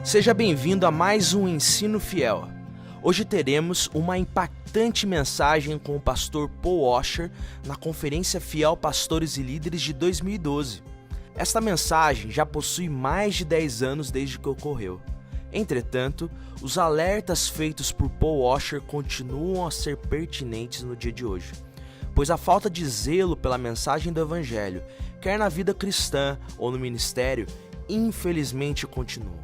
Seja bem-vindo a mais um Ensino Fiel. Hoje teremos uma impactante mensagem com o pastor Paul Washer na Conferência Fiel Pastores e Líderes de 2012. Esta mensagem já possui mais de 10 anos desde que ocorreu. Entretanto, os alertas feitos por Paul Washer continuam a ser pertinentes no dia de hoje, pois a falta de zelo pela mensagem do Evangelho, quer na vida cristã ou no ministério, infelizmente continuam.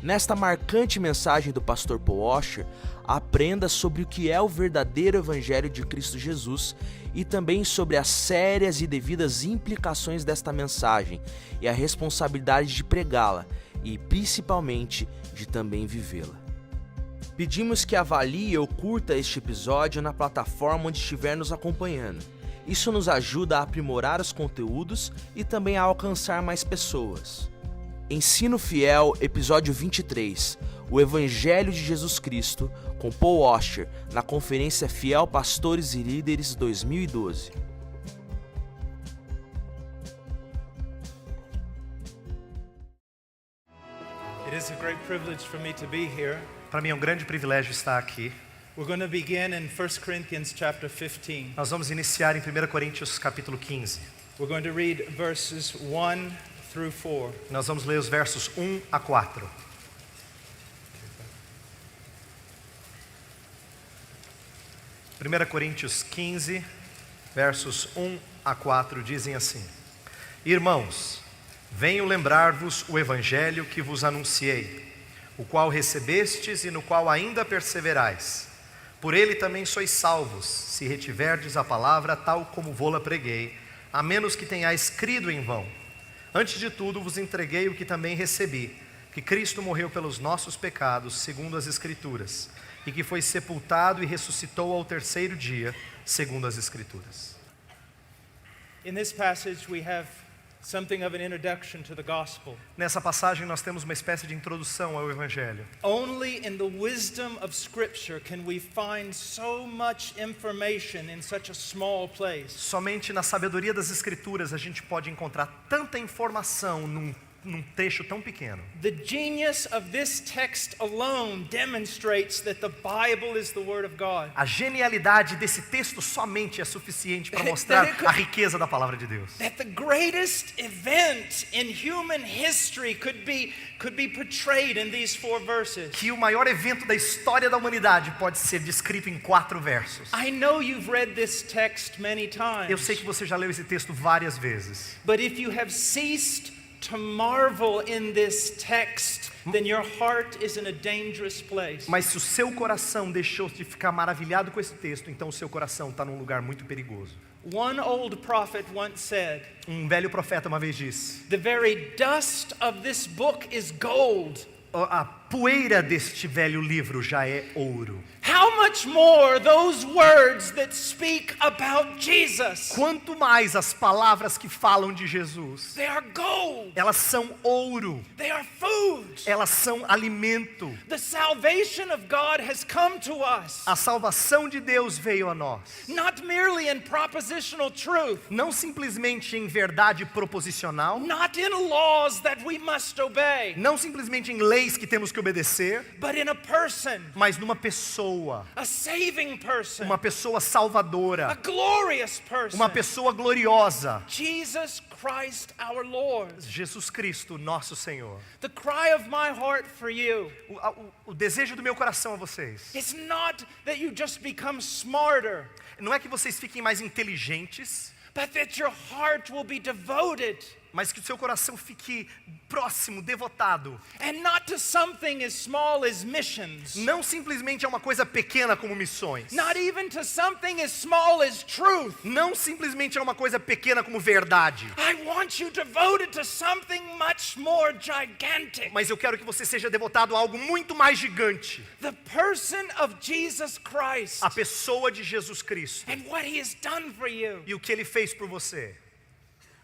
Nesta marcante mensagem do pastor Paul Washer, aprenda sobre o que é o verdadeiro Evangelho de Cristo Jesus e também sobre as sérias e devidas implicações desta mensagem e a responsabilidade de pregá-la e, principalmente, de também vivê-la. Pedimos que avalie ou curta este episódio na plataforma onde estiver nos acompanhando. Isso nos ajuda a aprimorar os conteúdos e também a alcançar mais pessoas. Ensino Fiel, episódio 23, o Evangelho de Jesus Cristo, com Paul Washer, na Conferência Fiel Pastores e Líderes 2012. It is a great privilege for me to be here. Para mim é um grande privilégio estar aqui. We're going to begin in 1 Corinthians chapter 15. Nós vamos iniciar em 1 Coríntios capítulo 15. We're going to read verses 1 through 4. Nós vamos ler os versos 1 a 4. Primeira Coríntios 15, versos 1 a 4 dizem assim: Irmãos, venho lembrar-vos o evangelho que vos anunciei, o qual recebestes e no qual ainda perseverais. Por ele também sois salvos, se retiverdes a palavra tal como vô-la preguei, a menos que tenhais crido em vão. Antes de tudo vos entreguei o que também recebi, que Cristo morreu pelos nossos pecados, segundo as Escrituras, e que foi sepultado e ressuscitou ao terceiro dia, segundo as Escrituras. In this passage we have something of an introduction to the gospel. Nessa passagem nós temos uma espécie de introdução ao Evangelho. Only in the wisdom of Scripture can we find so much information in such a small place. Somente na sabedoria das Escrituras a gente pode encontrar tanta informação num trecho tão pequeno. The genius of this text alone demonstrates that the Bible is the Word of God. A genialidade desse texto somente é suficiente para mostrar a riqueza da palavra de Deus. That the greatest event in human history could be portrayed in these 4 verses. Que o maior evento da história da humanidade pode ser descrito em 4 versos. I know you've read this text many times. Eu sei que você já leu esse texto várias vezes. But if you have ceased to marvel in this text, then your heart is in a dangerous place. Mas se o seu coração deixou de ficar maravilhado com esse texto, então o seu coração está num lugar muito perigoso. One old prophet once said, Um velho profeta uma vez disse: "The very dust of this book is gold." A poeira deste velho livro já é ouro. How much more those words that speak about Jesus? Quanto mais as palavras que falam de Jesus. They are gold. Elas são ouro. They are food. Elas são alimento. The salvation of God has come to us. A salvação de Deus veio a nós. Not merely in propositional truth. Não simplesmente em verdade proposicional. Not in laws that we must obey. Não simplesmente em leis que temos que obedecer. But in a person. Mas numa pessoa. A saving person. Uma pessoa salvadora. A glorious person. Uma pessoa gloriosa. Jesus Christ our Lord. Jesus Cristo, nosso Senhor. The cry of my heart for you. O desejo do meu coração a vocês. It's not that you just become smarter. Não é que vocês fiquem mais inteligentes. But that your heart will be devoted. Mas que o seu coração fique próximo, devotado. And not to something as small as missions. Não simplesmente a uma coisa pequena como missões. Not even to something as small as truth. Não simplesmente a uma coisa pequena como verdade. I want you devoted to something much more gigantic. Mas eu quero que você seja devotado a algo muito mais gigante. The person of Jesus Christ. A pessoa de Jesus Cristo. And what he has done for you. E o que ele fez por você.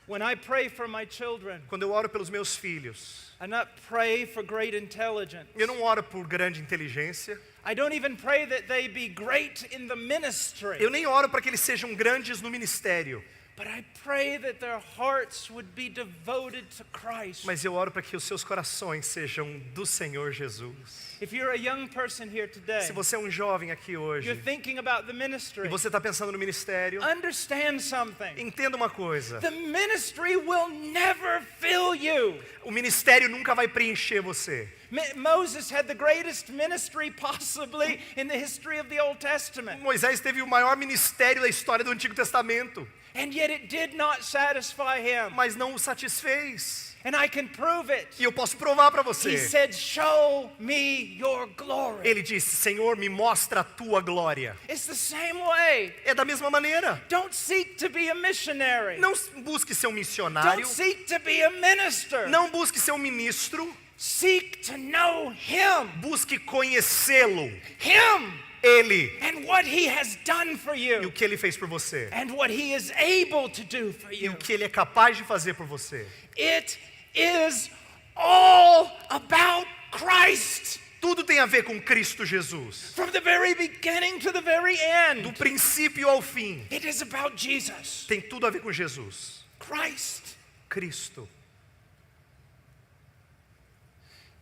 When I pray for my children, quando eu oro pelos meus filhos, I not pray for great intelligence. Eu não oro por grande inteligência. I don't even pray that they be great in the ministry. Eu nem oro para que eles sejam grandes no ministério. But I pray that their hearts would be devoted to Christ. Mas eu oro para que os seus corações sejam do Senhor Jesus. If you're a young person here today, Se você é um jovem aqui you're hoje thinking about the ministry, e você está pensando no ministério, understand something. entenda uma coisa: The ministry will never fill you. o ministério nunca vai preencher você. Moses had the greatest ministry possibly in the history of the Old Testament. Moisés teve o maior ministério da história do Antigo Testamento, And yet it did not satisfy him. mas não o satisfez. And I can prove it. E eu posso provar para He você. said, "Show me your glory." Ele disse: Senhor, me mostra a tua glória. It's the same way. É da mesma maneira. Don't seek to be a missionary. Não busque ser um missionário, Don't seek to be a minister. não busque ser um ministro, Seek to know him. busque conhecê-lo, Him ele, and what he has done for e o you. que ele fez por você, And what he is able to do for e you. o que ele é capaz de fazer por você. It is all about Christ. Tudo tem a ver com Cristo Jesus, From the very beginning to the very do end. princípio ao fim. It is about Jesus. Tem tudo a ver com Jesus, Christ. Cristo.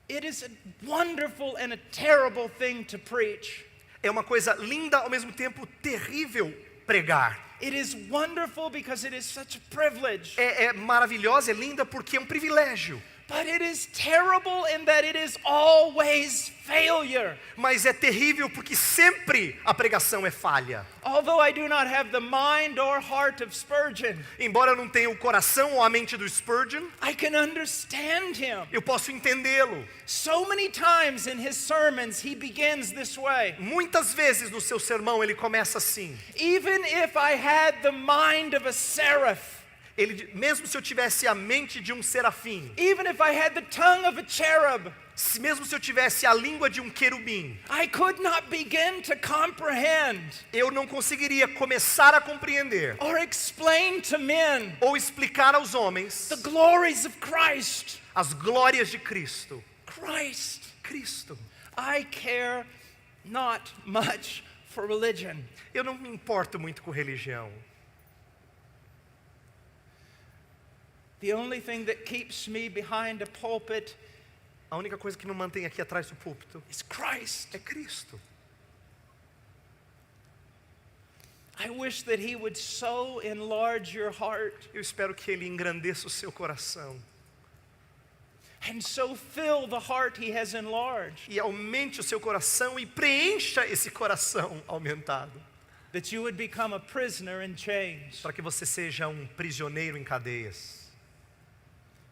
It is a wonderful and a terrible thing to preach. É uma coisa linda, ao mesmo tempo terrível pregar. It is wonderful because it is such a privilege. É maravilhosa, é linda porque é um privilégio. But it is terrible in that it is always failure. Mas é terrível porque sempre a pregação é falha. Although I do not have the mind or heart of Spurgeon, Embora eu não tenha o coração ou a mente do Spurgeon, I can understand him. eu posso entendê-lo. So many times in his sermons he begins this way. Muitas vezes no seu sermão ele começa assim. Even if I had the mind of a seraph, Ele, mesmo se eu tivesse a mente de um serafim, even if I had the tongue of a cherub, mesmo se eu tivesse a língua de um querubim, I could not begin to comprehend eu não conseguiria começar a compreender or explain to men ou explicar aos homens the glories of Christ. as glórias de Cristo. Christ. Cristo. I care not much for religion. Eu não me importo muito com religião. The only thing that keeps me behind a pulpit A única coisa que me mantém aqui atrás do púlpito is Christ. é Cristo. I wish that he would so enlarge your heart Eu espero que Ele engrandeça o seu coração and so fill the heart he has enlarged, e aumente o seu coração e preencha esse coração aumentado, that you would become a prisoner in chains, para que você seja um prisioneiro em cadeias,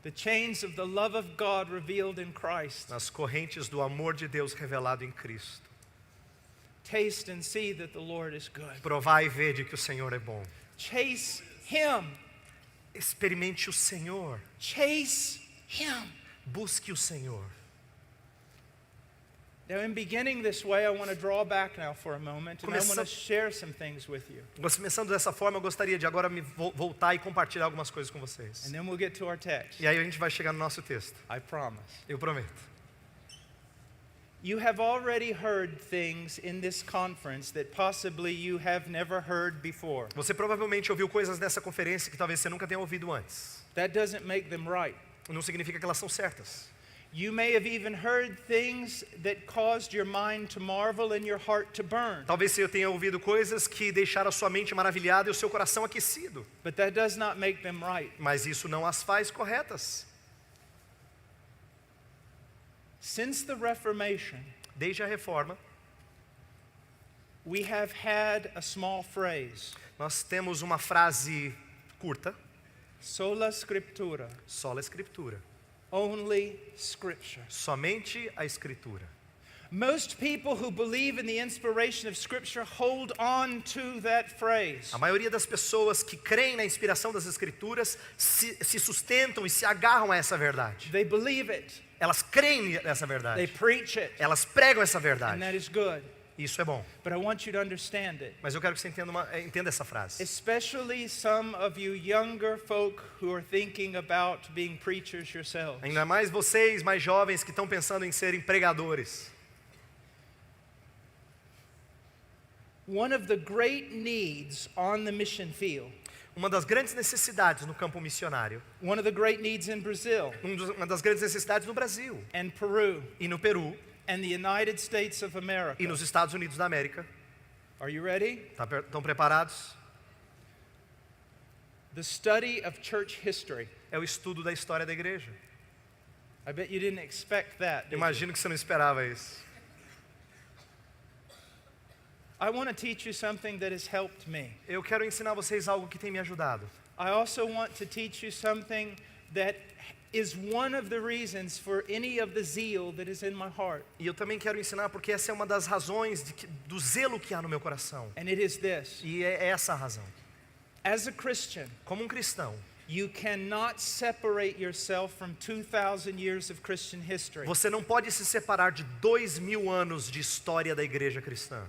the chains of the love of God revealed in Christ. nas correntes do amor de Deus revelado em Cristo. Taste and see that the Lord is good. Provai e vede que o Senhor é bom. Chase him. Experimente o Senhor. Chase him. Busque o Senhor. Now, in beginning this way, I want to draw back now for a moment, and I want to share some things with you. Começando dessa forma, eu gostaria de agora me voltar e compartilhar algumas coisas com vocês. And then we'll get to our text. E aí a gente vai chegar no nosso texto. I promise. Eu prometo. You have already heard things in this conference that possibly you have never heard before. Você provavelmente ouviu coisas nessa conferência que talvez você nunca tenha ouvido antes. That doesn't make them right. Não significa que elas são certas. You may have even heard things that caused your mind to marvel and your heart to burn. Talvez você tenha ouvido coisas que deixaram a sua mente maravilhada e o seu coração aquecido. But that does not make them right. Mas isso não as faz corretas. Since the Reformation, Desde a Reforma, we have had a small phrase, nós temos uma frase curta, sola scriptura, sola Escritura. only scripture. Somente a Escritura. Most people who believe in the inspiration of scripture hold on to that phrase. A maioria das pessoas que creem na inspiração das Escrituras se sustentam e se agarram a essa verdade. They believe it. Elas creem nessa They verdade. preach it. Elas pregam essa And verdade. that is good. Isso é bom. But I want you to understand it. Mas eu quero que você entenda essa frase. Especially some of you younger folk who are thinking about being preachers yourselves. Ainda mais vocês, mais jovens, que estão pensando em serem pregadores. One of the great needs on the mission field Uma das grandes necessidades no campo missionário, one of the great needs in Brazil uma das grandes necessidades no Brasil and Peru e no Peru and the United States of America. e nos Estados Unidos da América. Are you ready? Estão preparados? The study of church history. É o estudo da história da igreja. I bet you didn't expect that, did you? Imagino que você não esperava isso. I want to teach you something that has helped me. Eu quero ensinar vocês algo que tem me ajudado. I also want to teach you something that is one of the reasons for any of the zeal that is in my heart. E eu também quero ensinar porque essa é uma das razões do zelo que há no meu coração. And it is this. E é essa a razão. As a Christian, Como um cristão, you cannot separate yourself from 2,000 years of Christian history. você não pode se separar de 2000 anos de história da igreja cristã.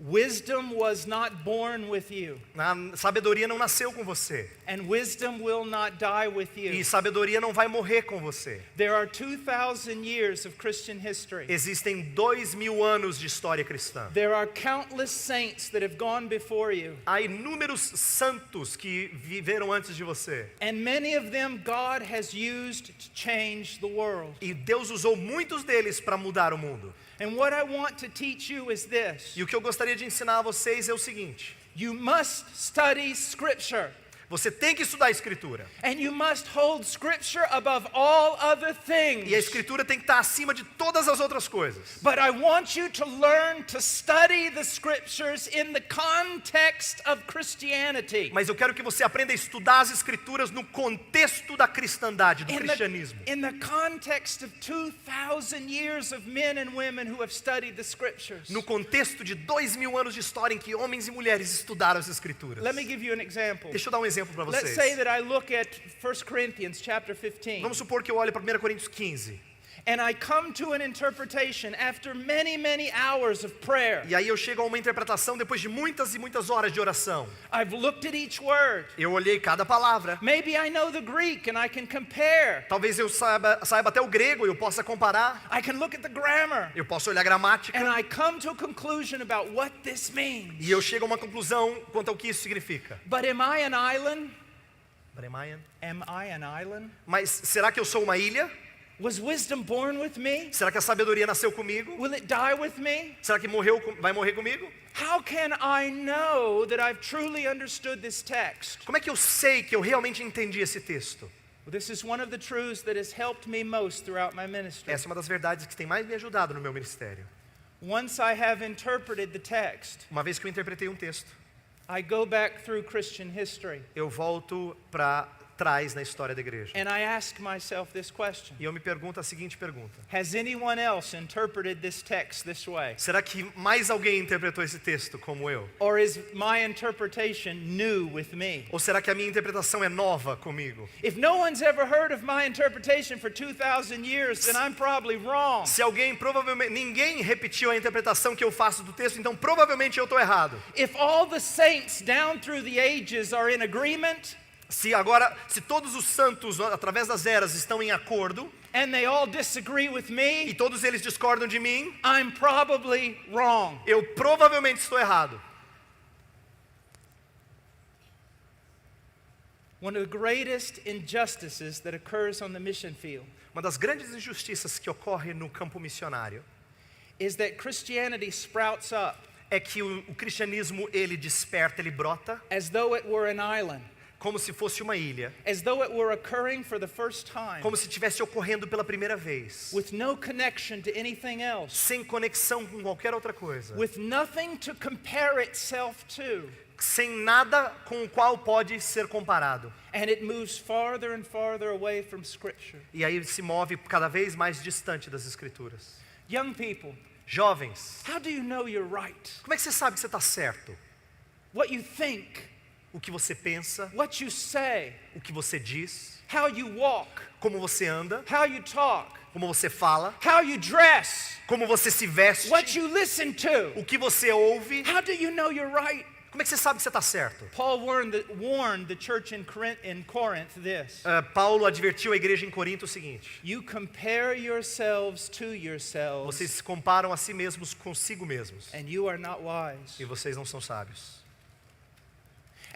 Wisdom was not born with you, A sabedoria não nasceu com você. and wisdom will not die with E you. sabedoria não vai morrer com você. There are 2,000 years of Christian history. Existem 2000 anos de história cristã. There are countless saints that have gone before you, Há inúmeros santos que viveram antes de você. and many of them God has used to change the world. E Deus usou muitos deles para mudar o mundo. And what I want to teach you is this. E o que eu gostaria de ensinar a vocês é o seguinte: You must study Scripture. você tem que estudar a Escritura. And you must hold Scripture above all other things. E a Escritura tem que estar acima de todas as outras coisas. But I want you to learn to study the Scriptures in the context of Christianity. Mas eu quero que você aprenda a estudar as Escrituras no contexto da cristandade, do cristianismo. In the context of 2,000 years of men and women who have studied the Scriptures. No contexto de 2000 anos de história em que homens e mulheres estudaram as Escrituras. Let me give you an example. Deixa eu dar um exemplo para Let's say vocês. that I look at 1 Corinthians chapter 15. Vamos supor que eu olhe para 1 Coríntios 15. And I come to an interpretation after many, many hours of prayer. E aí eu chego a uma interpretação depois de muitas e muitas horas de oração. I've looked at each word. Eu olhei cada palavra. Maybe I know the Greek and I can compare. Talvez eu saiba até o grego e eu possa comparar. I can look at the grammar. Eu posso olhar a gramática. And I come to a conclusion about what this means. E eu chego a uma conclusão quanto ao que isso significa. But am I an island? Bremayan. Am I an island? Mas será que eu sou uma ilha? Was wisdom born with me? Será que a sabedoria nasceu comigo? Will it die with me? Será que vai morrer comigo? How can I know that I've truly understood this text? Como é que eu sei que eu realmente entendi esse texto? Well, this is one of the truths that has helped me most throughout my ministry. Essa é uma das verdades que tem mais me ajudado no meu ministério. Once I have interpreted the text, Uma vez que eu interpretei um texto, I go back through Christian history eu volto para trás na história da igreja. and I ask myself this question. E eu me pergunto a seguinte pergunta: Has anyone else interpreted this text this way? será que mais alguém interpretou esse texto como eu? Or is my interpretation new with me? Ou será que a minha interpretação é nova comigo? If no one's ever heard of my interpretation for 2,000 years, then I'm probably wrong. Se ninguém repetiu a interpretação que eu faço do texto, então provavelmente eu estou errado. If all the saints down through the ages are in agreement, Se todos os santos através das eras estão em acordo and they all disagree with e me, todos eles discordam de mim, I'm probably wrong. eu provavelmente estou errado. One of the greatest injustices that occurs on the mission field Uma das grandes injustiças que ocorre no campo missionário is that Christianity sprouts up é que o cristianismo ele desperta, ele brota as though it were an island, como se fosse uma ilha, as though it were occurring for the first time, como se estivesse ocorrendo pela primeira vez, with no connection to anything else, sem conexão com qualquer outra coisa, with nothing to compare itself to. sem nada com o qual pode ser comparado. And it moves farther and farther away from Scripture. E aí se move cada vez mais distante das Escrituras. Young people, Jovens, how do you know you're right? como é que você sabe que você está certo? What you think, O que você pensa, what you say, o que você diz, how you walk, como você anda, how you talk, como você fala, how you dress, como você se veste, what you listen to. o que você ouve. How do you know you're right? Como é que você sabe que você está certo? Paul warned the church in Corinth this. Paulo advertiu a igreja em Corinto o seguinte: You compare yourselves to yourselves, vocês se comparam a si mesmos consigo mesmos and you are not wise. e vocês não são sábios.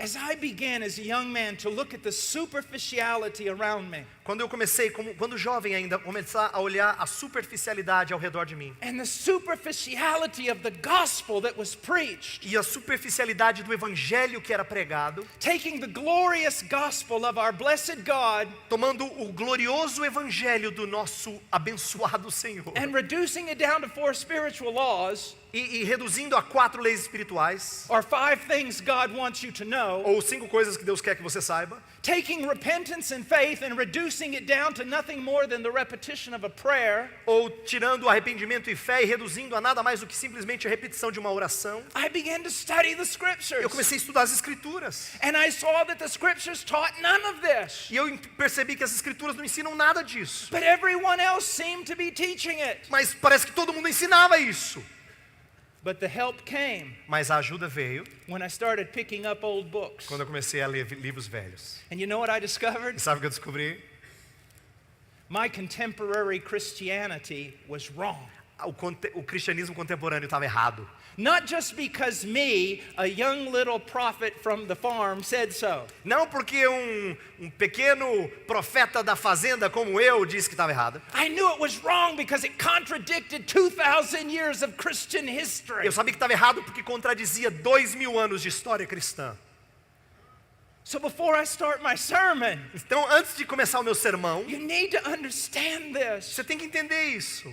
As I began as a young man to look at the superficiality around me Quando eu comecei, quando jovem ainda, começar a olhar a superficialidade ao redor de mim. and the superficiality of the gospel that was preached, E a superficialidade do evangelho que era pregado, taking the glorious gospel of our blessed God tomando o glorioso evangelho do nosso abençoado Senhor and reducing it down to 4 spiritual laws, e reduzindo a 4 leis espirituais, or 5 things God wants you to know, ou 5 coisas que Deus quer que você saiba, taking repentance and faith and reducing it down to nothing more than the repetition of a prayer, ou tirando arrependimento e fé e reduzindo a nada mais do que simplesmente a repetição de uma oração. I began to study the scriptures. Eu comecei a estudar as escrituras. And I saw that the scriptures taught none of this. E eu percebi que as escrituras não ensinam nada disso. But everyone else seemed to be teaching it. Mas parece que todo mundo ensinava isso. But the help came Mas a ajuda veio when I started picking up old books. quando eu comecei a ler livros velhos. And you know what I discovered? E sabe o que eu descobri? My contemporary Christianity was wrong. O cristianismo contemporâneo estava errado. Not just because me, a young little prophet from the farm, said so. Não porque um pequeno profeta da fazenda como eu disse que estava errado. I knew it was wrong because it contradicted 2,000 years of Christian history. Eu sabia que estava errado porque contradizia 2000 anos de história cristã. So before I start my sermon, Então, antes de começar o meu sermão, you need to understand this. você tem que entender isso.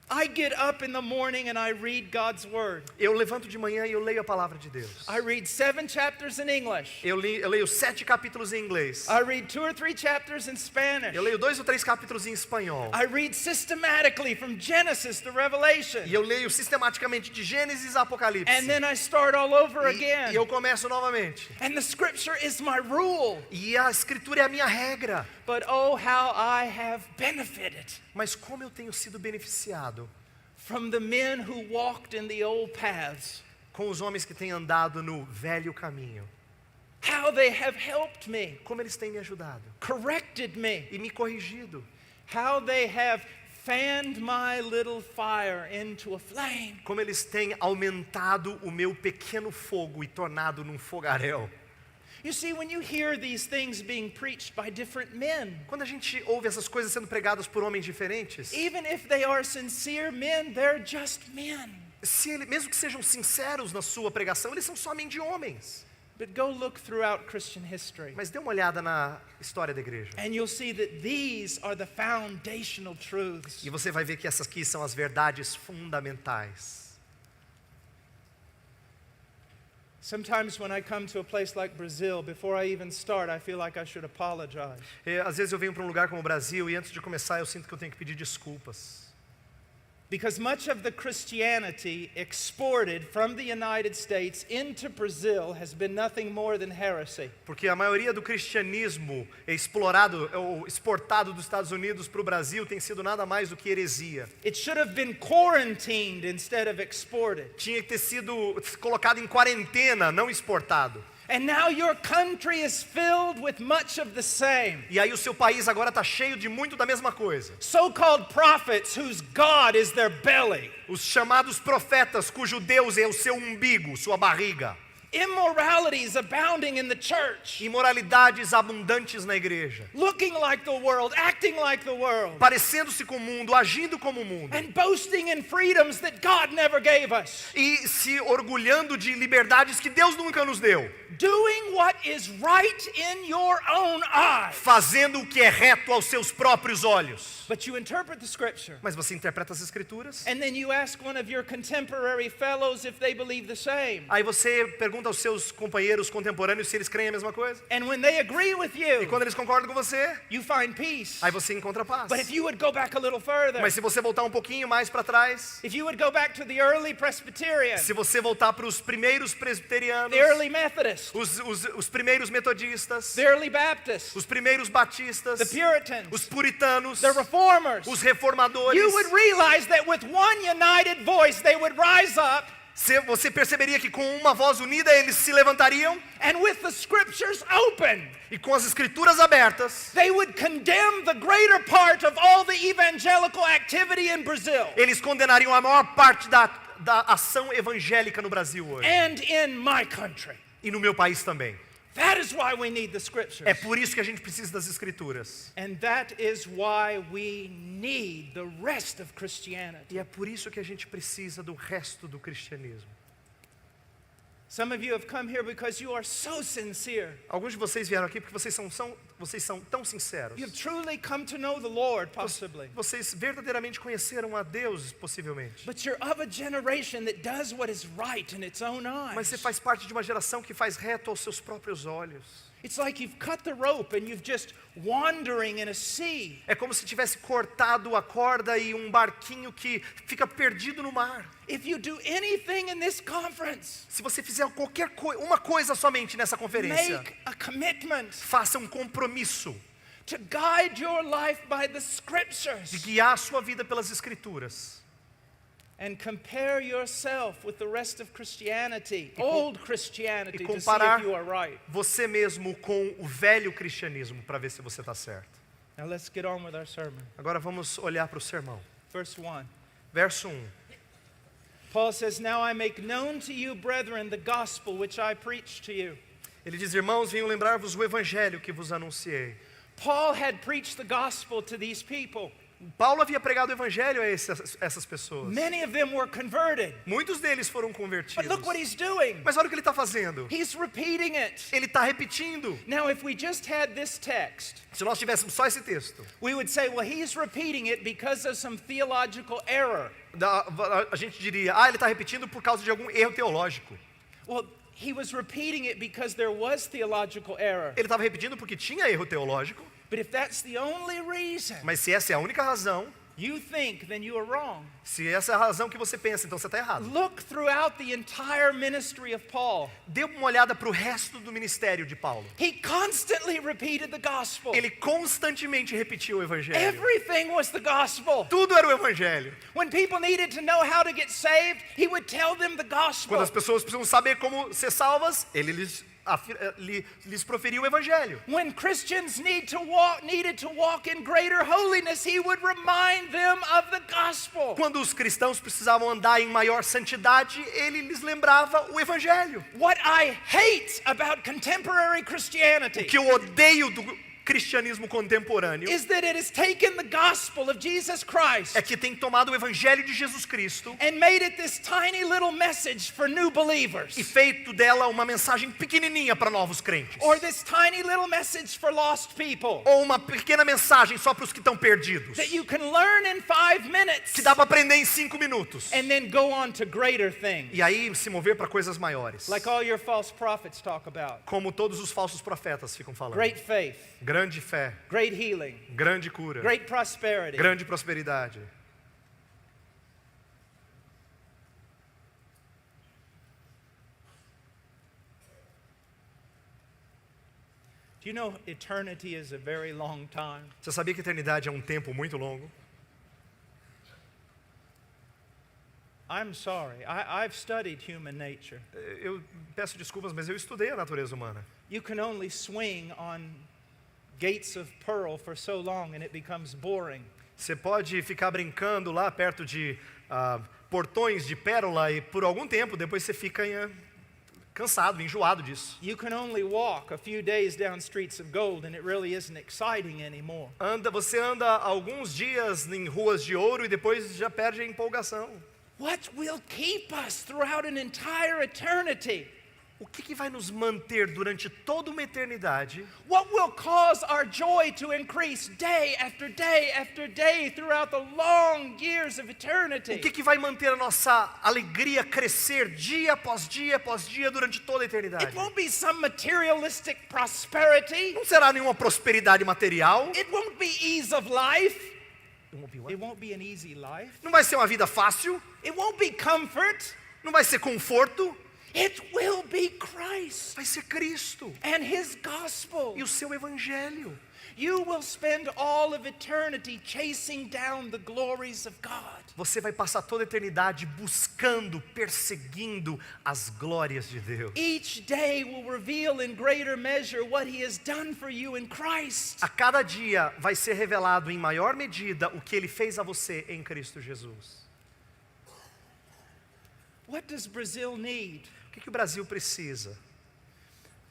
I get up in the morning and I read God's word. Eu levanto de manhã e eu leio a palavra de Deus. I read 7 chapters in English. Eu leio 7 capítulos em inglês. I read 2 or 3 chapters in Spanish. Eu leio 2 ou 3 capítulos em espanhol. I read systematically from Genesis to Revelation. E eu leio sistematicamente de Gênesis a Apocalipse. And then I start all over E again. eu começo novamente. And the scripture is my rule. E a escritura é a minha regra. But oh, how I have benefited Mas como eu tenho sido beneficiado from the men who walked in the old paths. com os homens que têm andado no velho caminho. How they have helped me, Como eles têm me ajudado corrected me. e me corrigido. How they have fanned my little fire into a flame. Como eles têm aumentado o meu pequeno fogo e tornado num fogaréu. You see, when you hear these things being preached by different men, Quando a gente ouve essas coisas sendo pregadas por homens diferentes, even if they are sincere men, they're just men. mesmo que sejam sinceros na sua pregação, eles são somente homens. But go look throughout Christian history, Mas dê uma olhada na história da igreja. and you'll see that these are the foundational truths. E você vai ver que essas aqui são as verdades fundamentais. Sometimes when I come to a place like Brazil, before I even start, I feel like I should apologize. Às vezes eu venho para um lugar como o Brasil e antes de começar eu sinto que eu tenho que pedir desculpas. Because much of the Christianity exported from the United States into Brazil has been nothing more than heresy. Porque a maioria do cristianismo explorado ou exportado dos Estados Unidos para o Brasil tem sido nada mais do que heresia. It should have been quarantined instead of exported. Tinha que ter sido colocado em quarentena, não exportado. And now your country is filled with much of the same. E aí o seu país agora está cheio de muito da mesma coisa. So-called prophets whose God is their belly. Os chamados profetas cujo Deus é o seu umbigo, sua barriga. Immoralities abounding in the church. Imoralidades abundantes na igreja. Looking like the world, acting like the world. Parecendo-se com o mundo, agindo como o mundo. And boasting in freedoms that God never gave us. E se orgulhando de liberdades que Deus nunca nos deu. Doing what is right in your own eyes. Fazendo o que é reto aos seus próprios olhos. But you interpret the scripture. Mas você interpreta as escrituras. And then you ask one of your contemporary fellows if they believe the same. Aí você pergunta aos seus companheiros contemporâneos se eles creem a mesma coisa. And when they agree with E you, quando eles concordam com você, you find peace. aí você encontra paz. But if you would go back a little further, Mas se você voltar um pouquinho mais para trás, if you would go back to the early Presbyterian, se você voltar para os primeiros presbiterianos, the early Methodists, os primeiros metodistas, the early Baptists, os primeiros batistas, the Puritans, os puritanos, the Reformers, os reformadores, you would realize that with one united voice they would rise up, você perceberia que com uma voz unida eles se levantariam and with the scriptures open, e com as escrituras abertas, they would condemn the greater part of all the evangelical activity in Brazil eles condenariam a maior parte da ação evangélica no Brasil hoje and in my country. e no meu país também. That is why we need the É scriptures. por isso que a gente precisa das escrituras. And that is why we need the rest of Christianity. E é por isso que a gente precisa do resto do cristianismo. Some of you have come here because you are so sincere. Alguns de vocês vieram aqui porque vocês são tão sinceros. You have truly come to know the Lord, possibly. Vocês verdadeiramente conheceram a Deus, possivelmente. But you're of a generation that does what is right in its own Mas você eyes. faz parte de uma geração que faz reto aos seus próprios olhos. It's like you've cut the rope and you've just wandering in a sea. É como se tivesse cortado a corda e um barquinho que fica perdido no mar. If you do anything in this conference, Se você fizer uma coisa somente nessa conferência, make a commitment faça um compromisso to guide your life by the de scriptures guiar a sua vida pelas escrituras. and compare yourself with the rest of Christianity, old Christianity, to see comparar if you are right. você mesmo com o velho cristianismo para ver se você está certo. Now let's get on with our sermon. Agora vamos olhar para o sermão. Verse 1. Verso 1. Paul says, "Now I make known to you, brethren, the gospel which I preached to you." Ele diz: irmãos, venho lembrar-vos o evangelho que vos anunciei. Paul had preached the gospel to these people. Paulo havia pregado o evangelho a essas pessoas. Many of them were converted. Muitos deles foram But convertidos. look what he's doing. Mas olha o que ele está fazendo. He's repeating it. Ele está repetindo. Now, if we just had this text, Se nós tivéssemos só esse texto, we would say, well, he's repeating it because of some theological error. a gente diria: ele está repetindo por causa de algum erro teológico. Well, he was repeating it because there was theological error. Ele estava repetindo porque tinha erro teológico. But if that's the only reason Mas se essa é a única razão, you think, then you are wrong. se essa é a razão que você pensa, então você está errado. Look throughout the entire ministry of Paul. Dê uma olhada para o resto do ministério de Paulo. He constantly repeated the gospel. Ele constantemente repetiu o evangelho. Everything was the gospel. Tudo era o evangelho. When people needed to know how to get saved, he would tell them the Quando gospel. as pessoas precisam saber como ser salvas, ele lhes proferiu o evangelho. When Christians needed to walk in greater holiness, he would remind them of the gospel. Quando os cristãos precisavam andar em maior santidade, ele lhes lembrava o evangelho. What I hate about contemporary O Christianity que eu odeio do cristianismo contemporâneo is that it has taken the gospel of Jesus Christ é que tem tomado o evangelho de Jesus Cristo and made it this tiny little message for new believers, e feito dela uma mensagem pequenininha para novos crentes. or this tiny little message for lost people Ou uma pequena mensagem só para os que estão perdidos. that you can learn in 5 minutes Que dá para aprender em 5 minutos. and then go on to greater things, E aí se mover para coisas maiores. like all your false prophets talk about. Como todos os falsos profetas ficam falando. Great faith, Grande fé, great healing, grande cura, great prosperity. grande prosperidade. Do you know eternity is a very long time? Você sabia que a eternidade é um tempo muito longo? I'm sorry. I've studied human nature. Eu peço desculpas, mas eu estudei a natureza humana. You can only swing on gates of pearl for so long and it becomes boring. Você pode ficar brincando lá perto de portões de pérola e por algum tempo depois você fica cansado, enjoado disso. You can only walk a few days down streets of gold and it really isn't exciting anymore. Você anda alguns dias em ruas de ouro e depois já perde a empolgação. What will keep us throughout an entire eternity? O que vai nos manter durante toda uma eternidade? What will cause our joy to increase day after day after day throughout the long years of eternity? O que vai manter a nossa alegria crescer dia após dia após dia durante toda a eternidade? It won't be some materialistic prosperity. Não será nenhuma prosperidade material. It won't be ease of life. It won't be an easy life. Não vai ser uma vida fácil. It won't be comfort. Não vai ser conforto. It will be Christ Vai ser Cristo and His gospel. e o seu evangelho. You will spend all of eternity chasing down the glories of God. Você vai passar toda a eternidade buscando, perseguindo as glórias de Deus. Each day will reveal in greater measure what He has done for you in Christ. A cada dia vai ser revelado em maior medida o que Ele fez a você em Cristo Jesus. What does Brazil need? O que o Brasil precisa?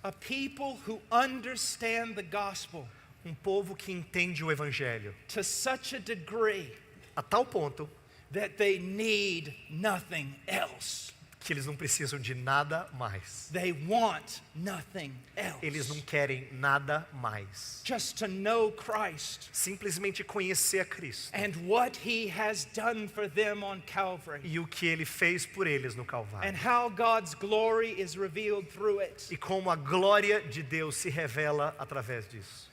A people who understand the gospel Um povo que entende o evangelho to such a degree a tal ponto that they need nothing else. que eles não precisam de nada mais. They want nothing Eles não else. querem nada mais. Just to know Christ Simplesmente conhecer a Cristo and what he has done for them on Calvary e o que Ele fez por eles no and Calvário. how God's glory is revealed through it. E como a glória de Deus se revela através disso.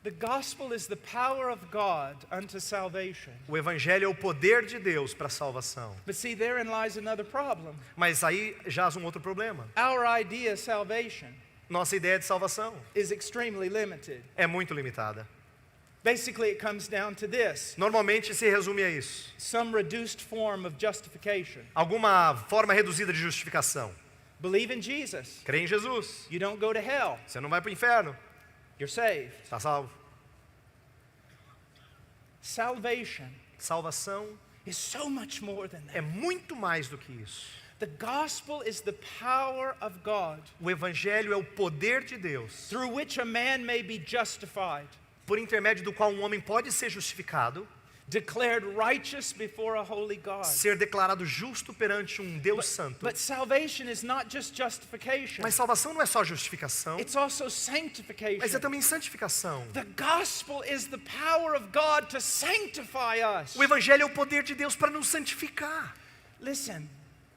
The gospel is the power of God unto salvation. O evangelho é o poder de Deus para a salvação. But see, therein lies another problem. Mas aí jaz um outro problema. Our idea of salvation Nossa ideia de salvação is extremely limited. é muito limitada. Basically, it comes down to this: Normalmente se resume a isso. some reduced form of justification. Alguma forma reduzida de justificação. Believe in Jesus. Crê em Jesus. You don't go to hell. Você não vai para o inferno. You're saved. Está salvo. Salvation Salvação is so much more than é that. muito mais do que isso. The gospel is the power of God O evangelho é o poder de Deus, through which a man may be justified, por intermédio do qual um homem pode ser justificado, declared righteous before a holy God. ser declarado justo perante um Deus santo. But salvation is not just justification. Mas salvação não é só justificação, It's also mas é sanctification. também santificação. The gospel is the power of God to sanctify us. O evangelho é o poder de Deus para nos santificar. Listen,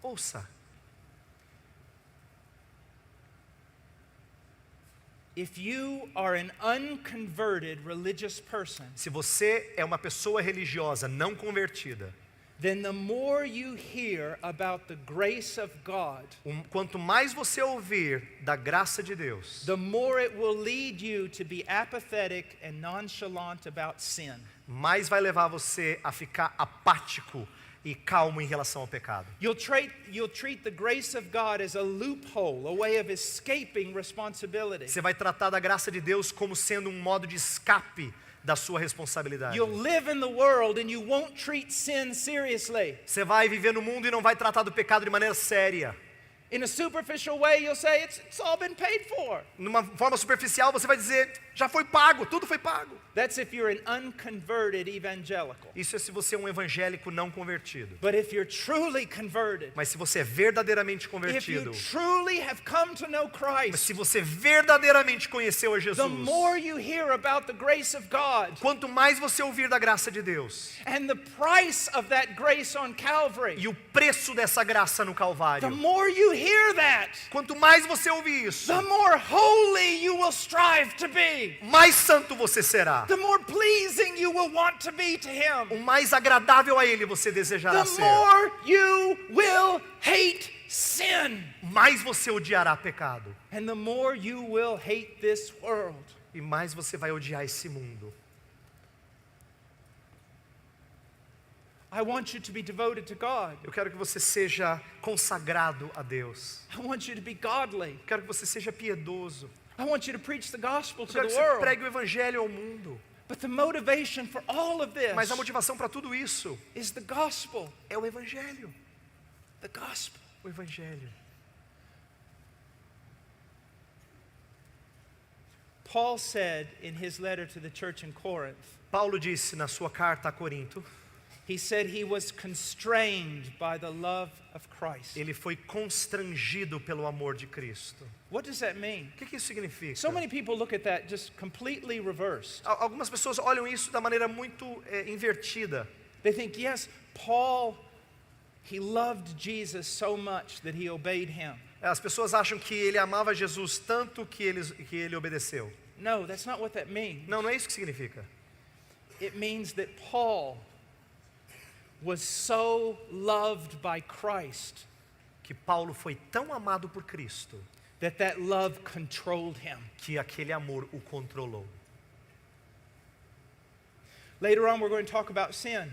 Ouça, if you are an unconverted religious person, se você é uma pessoa religiosa não convertida, then the more you hear about the grace of God, quanto mais você ouvir da graça de Deus, the more it will lead you to be apathetic and nonchalant about sin. mais vai levar você a ficar apático e calmo em relação ao pecado. You'll treat the grace of God as a loophole, a way of escaping responsibility. Você vai tratar da graça de Deus como sendo um modo de escape da sua responsabilidade. You'll live in the world and you won't treat sin seriously. Você vai viver no mundo e não vai tratar do pecado de maneira séria. In a superficial way, you'll say it's all been paid for. Numa forma superficial, você vai dizer, já foi pago, tudo foi pago. That's if you're an unconverted evangelical. Isso é se você é um evangélico não convertido. But if you're truly converted, Mas se você é verdadeiramente if you convertido, truly have come to know mas Christ, se você verdadeiramente conheceu a the Jesus, more you hear about the grace of God quanto mais você ouvir da graça de Deus and the price of that grace on Calvary, e o preço dessa graça no the Calvário, more you hear that, quanto mais você ouvir isso, the more holy you will strive to be. mais santo você será. The more pleasing you will want to be to Him. O mais agradável a Ele você desejará The ser. more you will hate sin. Mais você odiará pecado. And the more you will hate this world. E mais você vai odiar esse mundo. I want you to be devoted to God. Eu quero que você seja consagrado a Deus. I want you to be godly. Eu quero que você seja piedoso. I want you to preach the gospel Eu to quero the que você world. pregue o evangelho ao mundo. But the motivation for all of this Mas a motivação para tudo isso is the gospel. é o evangelho. The gospel. O evangelho. Paul said in his letter to the church in Corinth, Paulo disse na sua carta a Corinto, he said he was constrained by the love of Christ. ele foi constrangido pelo amor de Cristo. What does that mean? O que isso significa? So many people look at that just completely reversed. Algumas pessoas olham isso da maneira muito invertida. They think, yes, Paul, he loved Jesus so much that he obeyed him. As pessoas acham que ele amava Jesus tanto que ele obedeceu. No, that's not what that means. Não, não é isso que significa. It means that Paul was so loved by Christ Que Paulo foi tão amado por Cristo that love controlled him. que aquele amor o controlou. Later on, we're going to talk about sin.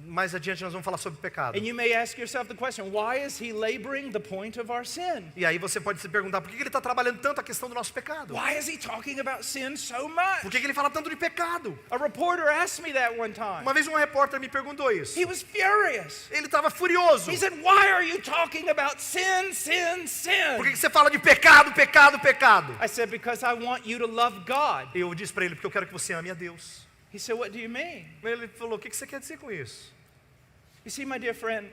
Mais adiante nós vamos falar sobre pecado. And you may ask yourself the question, why is he laboring the point of our sin? E aí você pode se perguntar, por que ele está trabalhando tanto a questão do nosso pecado? Why is he talking about sin so much? Por que ele fala tanto de pecado? A reporter asked me that one time. Uma vez um repórter me perguntou isso. He was furious. Ele estava furioso. He said, why are you talking about sin, sin, sin? Por que você fala de pecado, pecado, pecado? I said, because I want you to love God. Eu disse para ele, porque eu quero que você ame a Deus. He said, what do you mean? Ele falou, o que você quer dizer com isso? You see, my dear friend,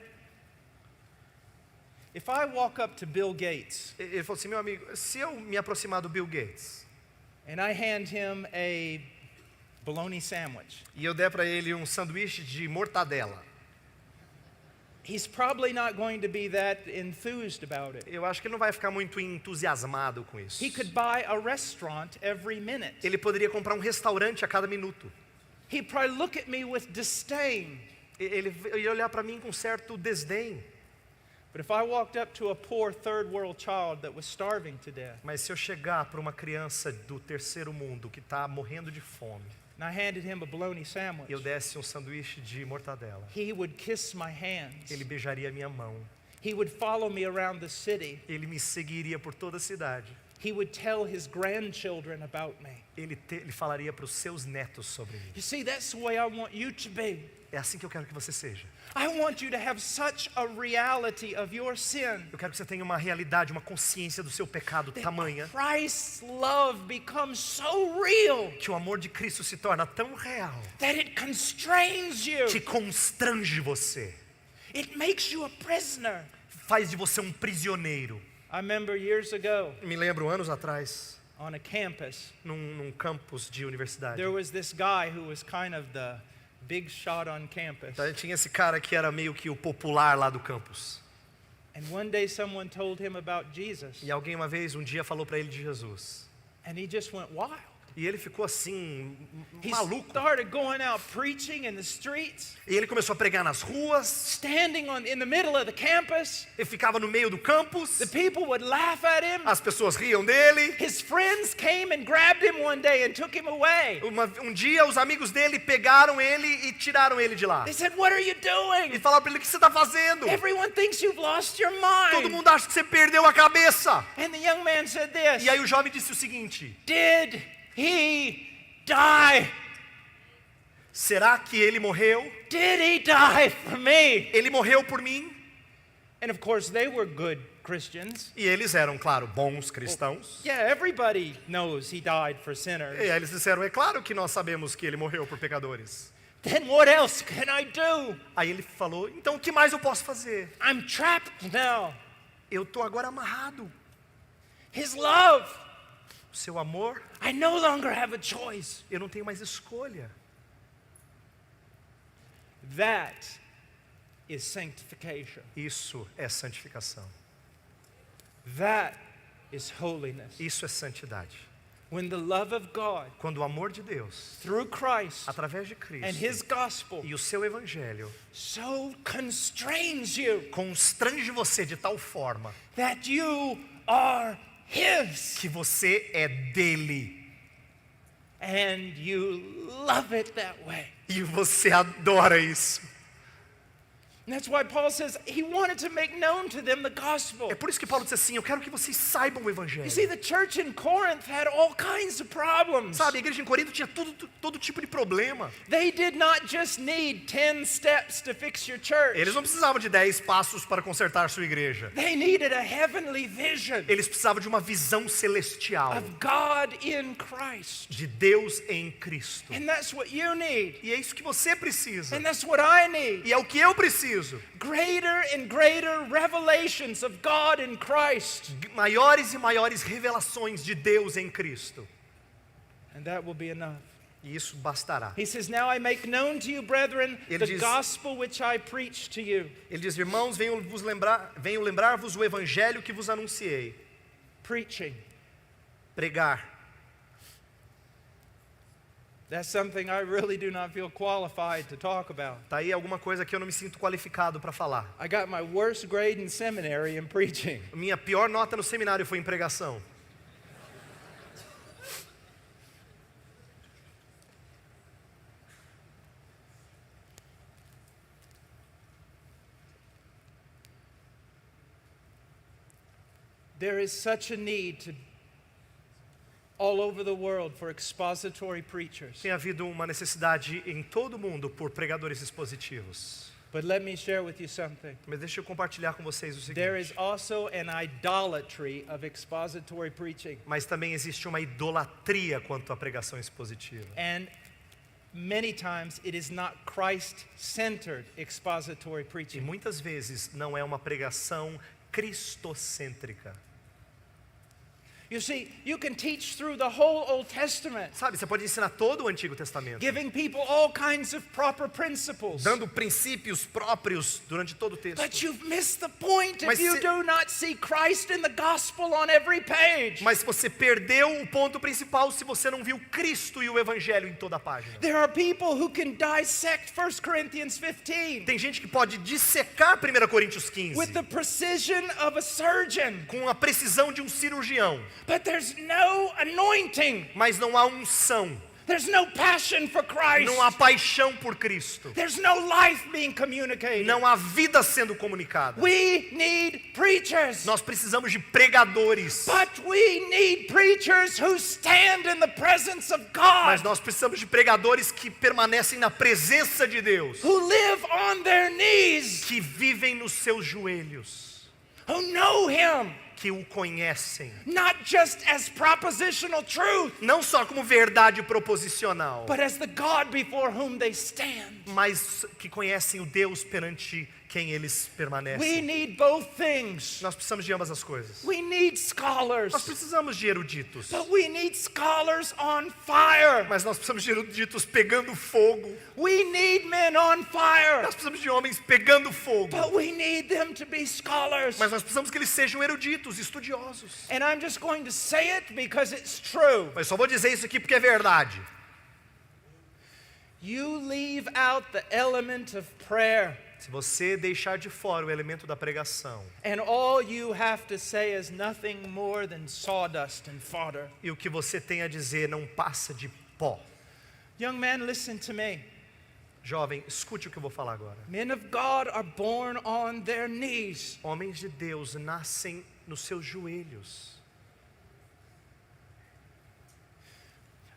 if I walk up to Bill Gates Ele falou assim, meu amigo, se eu me aproximar do Bill Gates and I hand him a bologna sandwich, e eu der para ele um sanduíche de mortadela, he's probably not going to be that enthused about it. eu acho que ele não vai ficar muito entusiasmado com isso. He could buy a restaurant every minute. Ele poderia comprar um restaurante a cada minuto. He'd probably look at me with disdain. Ele ia olhar para mim com certo desdém. But if I walked up to a poor third world child that was starving to death, Mas se eu chegar para uma criança do terceiro mundo que está morrendo de fome, and I handed him a bologna sandwich, e eu desse um sanduíche de mortadela, he would kiss my hands. ele beijaria minha mão. He would follow me around the city. Ele me seguiria por toda a cidade. He would tell his grandchildren about me. Ele falaria para os seus netos sobre mim. You see, that's the way I want you to be. É assim que eu quero que você seja. I want you to have such a reality of your sin. Eu quero que você tenha uma realidade, uma consciência do seu pecado tamanha, Christ's love becomes so real que o amor de Cristo se torna tão real, that it constrains you. que constrange você, It makes you a prisoner. faz de você um prisioneiro. I remember years ago Me lembro anos atrás, on a campus, num campus de universidade. there was this guy who was kind of the big shot on campus. Então, tinha esse cara que era meio que o popular lá do campus. And one day someone told him about Jesus. E alguém um dia falou para ele de Jesus. And he just went wild. E ele ficou assim, He maluco. started going out preaching in the streets, E ele começou a pregar nas ruas. standing in the middle of the campus. Ele ficava no meio do campus. The people would laugh at him. As pessoas riam dele. His friends came and grabbed him one day and took him away. Um dia os amigos dele pegaram ele e tiraram ele de lá. They said, "What are you E doing? falaram para ele, o que você está fazendo? Everyone thinks you've lost your Todo mind." mundo acha que você perdeu a cabeça. And the young man said this, E aí o jovem disse o seguinte: "Did he die? será que ele morreu? Did he die for me?" Ele morreu por mim? And of course, they were good Christians. E eles eram, claro, bons cristãos. Yeah, everybody knows he died for sinners. E aí eles disseram, é claro que nós sabemos que ele morreu por pecadores. Then what else can I do? Aí ele falou, então o que mais eu posso fazer? I'm trapped now. Eu estou agora amarrado. His love. O seu amor, I no longer have a choice. eu não tenho mais escolha. That is sanctification. Isso é santificação. That is holiness. Isso é santidade. When the love of God, Quando o amor de Deus, through Christ através de and His Cristo gospel, e o seu evangelho, so constrains you constrange você de tal forma that you are His. que você é dele. And you love it that way. E você adora isso. And that's why Paul says he wanted to make known to them the gospel. É por isso que Paulo diz assim, eu quero que vocês saibam o You evangelho. see, the church in Corinth had all kinds of problems. Sabe, a igreja em Corinto tinha todo tipo de problema. They did not just need 10 steps to fix your church. Eles não precisavam de 10 passos para consertar sua igreja. They needed a heavenly vision Eles precisavam de uma visão celestial of God in Christ. de Deus em Cristo. And that's what you need. E é isso que você precisa. And that's what I need. E é o que eu preciso. Greater and greater revelations of God in Christ. Maiores e maiores revelações de Deus em Cristo. And that will be enough. E isso bastará. He says, "Now I make known to you, brethren, Ele the diz- gospel which I preached to you." Ele diz, irmãos, venho lembrar-vos o evangelho que vos anunciei. Preaching. Pregar. That's something I really do not feel qualified to talk about. Tá aí alguma coisa que eu não me sinto qualificado para falar. I got my worst grade in seminary in preaching. Minha pior nota no seminário foi em pregação. There is such a need all over the world for expository preachers. Tem havido uma necessidade em todo o mundo por pregadores expositivos. But let me share with you something. Mas deixa eu compartilhar com vocês o There is seguinte. also an idolatry of expository preaching. Mas também existe uma idolatria quanto à pregação expositiva. And many times it is not Christ-centered expository E preaching. muitas vezes não é uma pregação cristocêntrica. You see, you can teach through the whole Old Testament, Sabe, você pode ensinar todo o Antigo Testamento, giving people all kinds of proper principles. dando princípios próprios durante todo o texto. But you've missed the point Mas if you se- do not see Christ in the gospel on every page. Mas você perdeu o ponto principal se você não viu Cristo e o Evangelho em toda a página. There are people who can dissect 1 Corinthians 15 Tem gente que pode dissecar 1 Coríntios 15 with the precision of a surgeon, com a precisão de um cirurgião, but there's no anointing. mas não há unção, There's no passion for Christ. não há paixão por Cristo, There's no life being communicated. não há vida sendo comunicada. We need preachers. Nós precisamos de pregadores, But we need preachers who stand in the presence of mas God, nós precisamos de pregadores que permanecem na presença de Deus, who live on their knees, que vivem nos seus joelhos, who know Him, que o conhecem, not just as propositional truth, não só como verdade proposicional, but as the God before whom they stand. mas que conhecem o Deus perante quem eles We permanecem. need both things. Nós precisamos de ambas as coisas. We need scholars, Nós precisamos de eruditos, but we need scholars on fire. mas nós precisamos de eruditos pegando fogo. We need men on fire, Nós precisamos de homens pegando fogo, but we need them to be scholars. mas nós precisamos que eles sejam eruditos, estudiosos. And I'm just going to say it because it's true. Mas só vou dizer isso aqui porque é verdade. You leave out the element of prayer, Se você deixar de fora o elemento da pregação and all you have to say is nothing more than sawdust and fodder. e o que você tem a dizer não passa de pó. Young man, listen to me. Jovem, escute o que eu vou falar agora. Men of God are born on their knees. Homens de Deus nascem nos seus joelhos,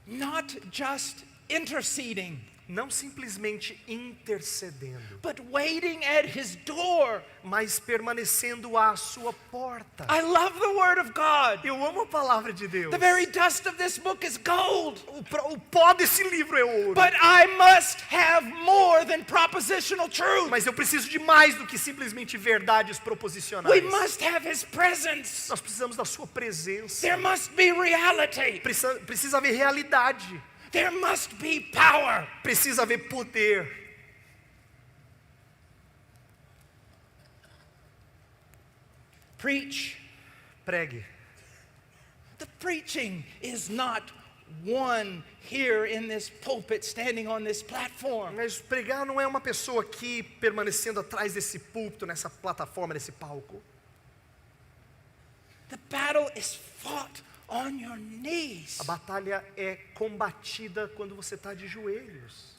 Not just interceding, não simplesmente intercedendo, but waiting at His door. mas permanecendo à sua porta. I love the Word of God. Eu amo a palavra de Deus. The very dust of this book is gold. O pó desse livro é ouro. But I must have more than propositional truth. Mas eu preciso de mais do que simplesmente verdades proposicionais. We must have His presence. Nós precisamos da sua presença. There must be reality. Precisa haver realidade. There must be power. Precisa haver poder. Preach. Pregue. The preaching is not one here in this pulpit standing on this platform. Mas pregar não é uma pessoa aqui permanecendo atrás desse púlpito, nessa plataforma, nesse palco. The battle is fought on your knees. A batalha é combatida quando você está de joelhos.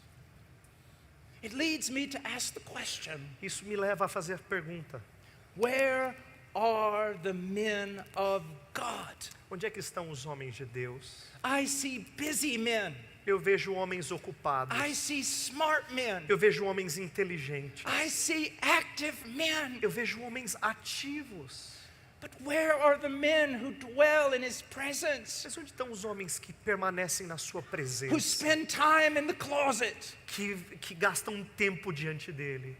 It leads me to ask the question, Isso me leva a fazer a pergunta: where are the men of God? onde é que estão os homens de Deus? I see busy men. Eu vejo homens ocupados. I see smart men. Eu vejo homens inteligentes. I see active men. Eu vejo homens ativos. But where are the men who dwell in His presence? Mas onde estão os homens que permanecem na sua Who presença? spend time in the closet? Que gastam tempo diante dele?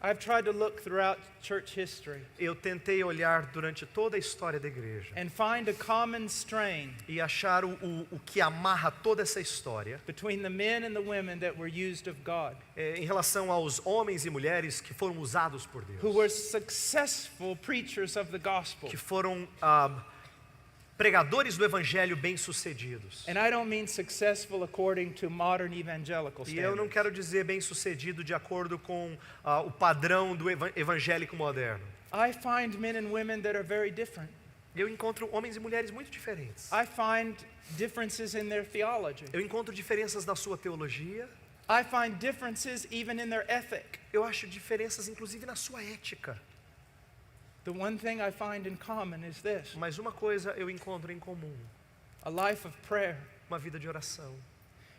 I've tried to look throughout church history Eu tentei olhar durante toda a história da igreja and find a common strain e achar o que amarra toda essa história between the men and the women that were used of God, em relação aos homens e mulheres que foram usados por Deus, who were successful preachers of the gospel. que foram pregadores do evangelho bem-sucedidos. And I don't mean successful according to modern evangelical E eu não standards. quero dizer bem-sucedido de acordo com o padrão do evangélico moderno. I find men and women that are very different. Eu encontro homens e mulheres muito diferentes. I find differences in their theology. Eu encontro diferenças na sua teologia. I find differences even in their ethic. Eu acho diferenças inclusive na sua ética. The one thing I find in common is this: Mas uma coisa eu encontro em comum: a life of prayer. uma vida de oração.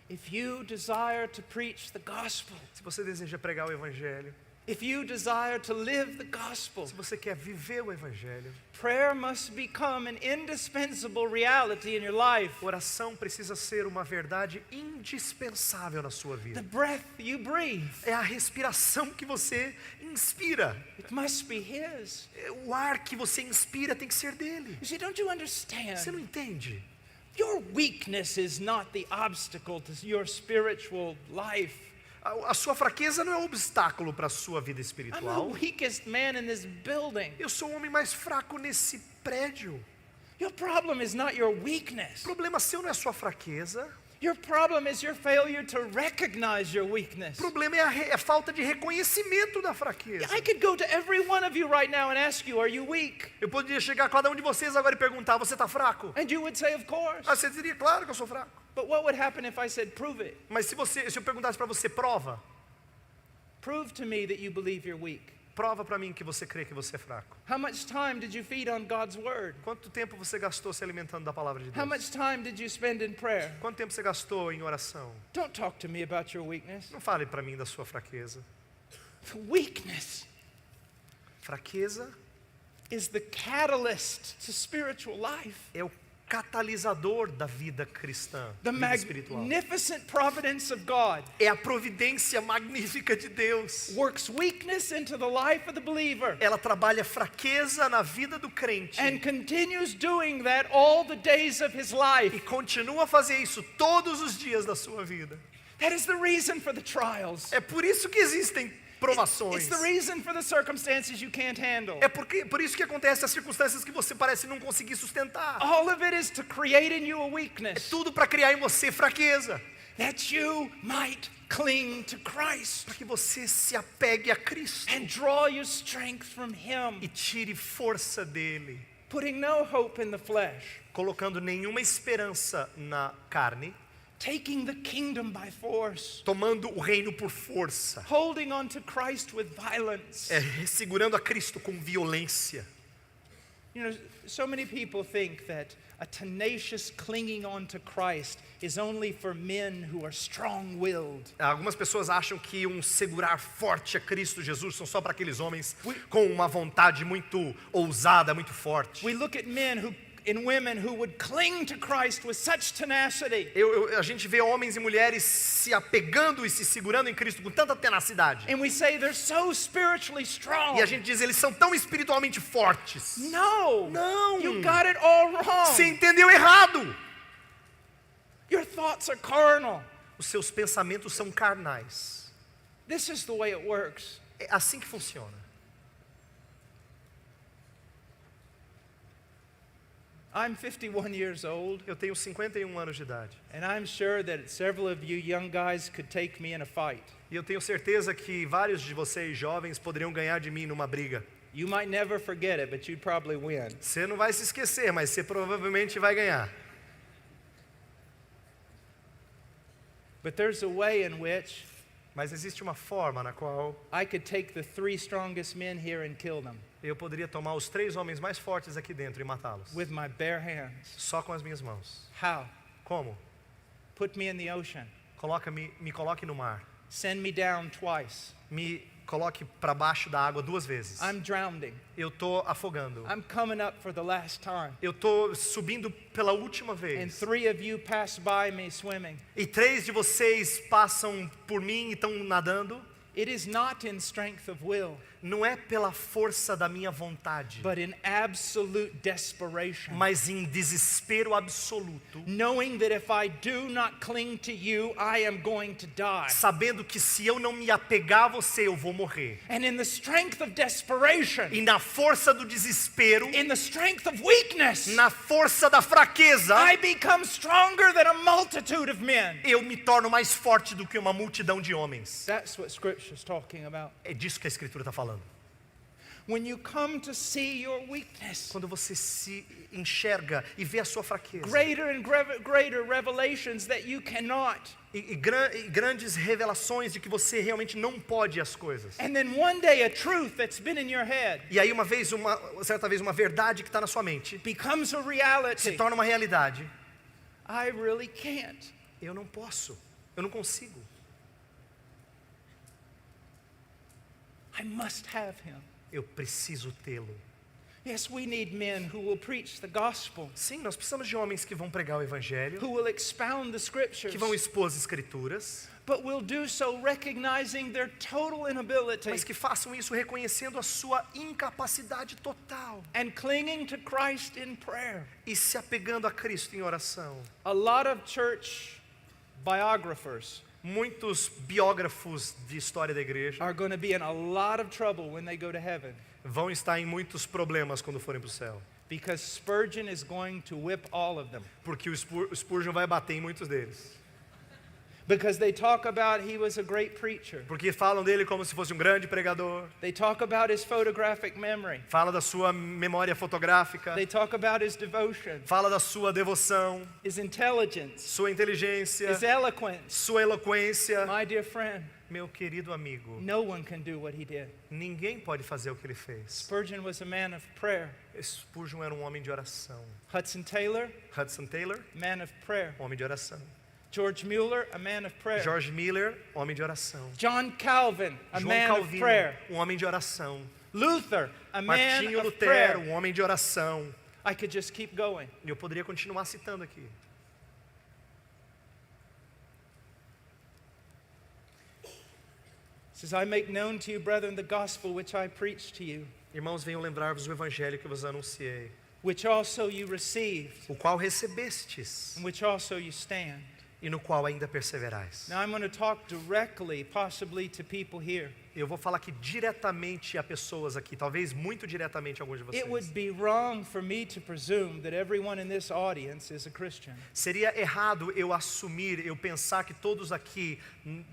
If you desire to preach the gospel, Se você deseja pregar o evangelho, if you desire to live the gospel, se você quer viver o evangelho, prayer must become an indispensable reality in your life. oração precisa ser uma verdade indispensável na sua The vida. breath you breathe, É a respiração que você inspira. it must be His. O ar que você inspira tem que ser dele. You see, don't you understand? Você não entende? Your weakness is not the obstacle to your spiritual life. A sua fraqueza não é um obstáculo para a sua vida I'm the espiritual. weakest man in this building. Eu sou o homem mais fraco nesse prédio. Your problem is not your O weakness. problema seu não é a sua fraqueza. Your problem is your failure to recognize your O weakness. problema é a falta de reconhecimento da fraqueza. I could go to every one of you right now and ask you, are you weak? Eu poderia chegar a cada um de vocês agora e perguntar: você está fraco? And you would say, of course. Ah, você diria: claro que eu sou fraco. But what would happen if I said, prove it? Mas se eu perguntasse para você: prova Prove to me that you believe you're weak. para mim que você crê que você é fraco. How much time did you feed on God's word? Quanto tempo você gastou se alimentando da palavra de How Deus? much time did you spend in prayer? Quanto tempo você gastou em oração? Don't talk to me about your weakness. Não fale para mim da sua fraqueza. Weakness Fraqueza is the catalyst to spiritual life. é o catalisador da vida cristã, The vida espiritual. magnificent providence of God É a providência magnífica de Deus. works weakness into the life of the believer Ela trabalha fraqueza na vida do crente and continues doing that all the days of his e life. continua a fazer isso todos os dias da sua vida. That is the reason for the trials. É por isso que existem provações. It's the reason for the circumstances you can't handle. É por isso que acontecem as circunstâncias que você parece não conseguir sustentar. All of it is to create in you a weakness Tudo para criar em você fraqueza, that you might cling to Christ para que você se apegue a Cristo and draw your strength from Him, e tire força dele, putting no hope in the flesh, colocando nenhuma esperança na carne, taking the kingdom by force, tomando o reino por força, holding on to Christ with violence. segurando a Cristo com violência. You know, so many people think that a tenacious clinging on to Christ is only for men who are strong-willed. Algumas pessoas acham que um segurar forte a Cristo Jesus são só para aqueles homens com uma vontade muito ousada, muito forte. We look at men and women who would cling to Christ with such tenacity. A gente vê homens e mulheres se apegando e se segurando em Cristo com tanta tenacidade. And we say they're so spiritually strong. E a gente diz: eles são tão espiritualmente fortes. No. Não. You got it all wrong. Você entendeu errado. Your thoughts are carnal. Os seus pensamentos são carnais. This is the way it works. É assim que funciona. I'm 51 years old, Eu tenho 51 anos de idade. and I'm sure that several of you young guys could take me in a fight. E eu tenho certeza que vários de vocês jovens poderiam ganhar de mim numa briga. You might never forget it, but you'd probably win. Você não vai se esquecer, mas você provavelmente vai ganhar. But there's a way in which Mas existe uma forma na qual I could take the 3 strongest men here and kill them eu poderia tomar os 3 homens mais fortes aqui dentro e matá-los. with my bare hands. Só com as minhas mãos. How? Como? Put me in the ocean. Me coloque no mar. Send me down twice. Me coloque para baixo da água 2 vezes. I'm drowning. Eu tô afogando. I'm coming up for the last time. Eu tô subindo pela última And vez. 3 of you pass by me swimming. E 3 de vocês passam por mim e estão nadando. It is not in strength of will, Não é pela força da minha vontade, but in absolute desperation. mas em desespero absoluto, Knowing that if I do not cling to you, I am going to die. sabendo que se eu não me apegar a você, eu vou morrer. And in the strength of desperation, E na força do desespero, in the strength of weakness, na força da fraqueza, I become stronger than a multitude of men. eu me torno mais forte do que uma multidão de homens. That's what Scripture's talking about. É disso que a Escritura está falando. when you come to see your weakness, Quando você se enxerga e vê a sua fraqueza. greater and greater revelations that you cannot. E grandes revelações de que você realmente não pode as coisas. And then one day a truth that's been in your head E aí certa vez uma verdade que está na sua mente becomes a se reality. torna uma realidade. I really can't. Eu não posso, eu não consigo. I must have him. Eu preciso tê-lo. Yes, we need men who will preach the gospel, Sim, nós precisamos de homens que vão pregar o evangelho, who will expound the scriptures, que vão expor as escrituras, but will do so recognizing their total inability mas que façam isso reconhecendo a sua incapacidade total and clinging to Christ in prayer. e se apegando a Cristo em oração. A lot of church biographers Muitos biógrafos de história da igreja are going to be in a lot of trouble when they go to heaven vão estar em muitos problemas quando forem para o céu, because Spurgeon is going to whip all of them. porque o Spurgeon vai bater em muitos deles. Because they talk about he was a great preacher. Porque falam dele como se fosse um grande pregador. They talk about his photographic memory. Fala da sua memória fotográfica. They talk about his devotion, Fala da sua devoção, his intelligence, sua inteligência, his eloquence. sua eloquência. My dear friend, Meu querido amigo, no one can do what he did. ninguém pode fazer o que ele fez. Spurgeon was a man of prayer. Spurgeon era um homem de oração. Hudson Taylor, Hudson Taylor, man of prayer. homem de oração. George Mueller, a man of prayer. George Miller, homem de oração. John Calvin, a João man of Calvino, prayer. homem de oração. Luther, a man Martinho of Lutero, prayer. homem de oração. I could just keep going. E eu poderia continuar citando aqui. It says, I make known to you, brethren, the gospel which I preached to you, Irmãos, venham lembrar-vos do evangelho que vos anunciei, which also you received, o qual recebestes in which also you stand. e no qual ainda perseverais. Now I'm going to talk directly, possibly to people here. Eu vou falar aqui diretamente a pessoas aqui, talvez muito diretamente a alguns de vocês. It would be wrong for me to presume that everyone in this audience is a Christian. Seria errado eu assumir, eu pensar que todos aqui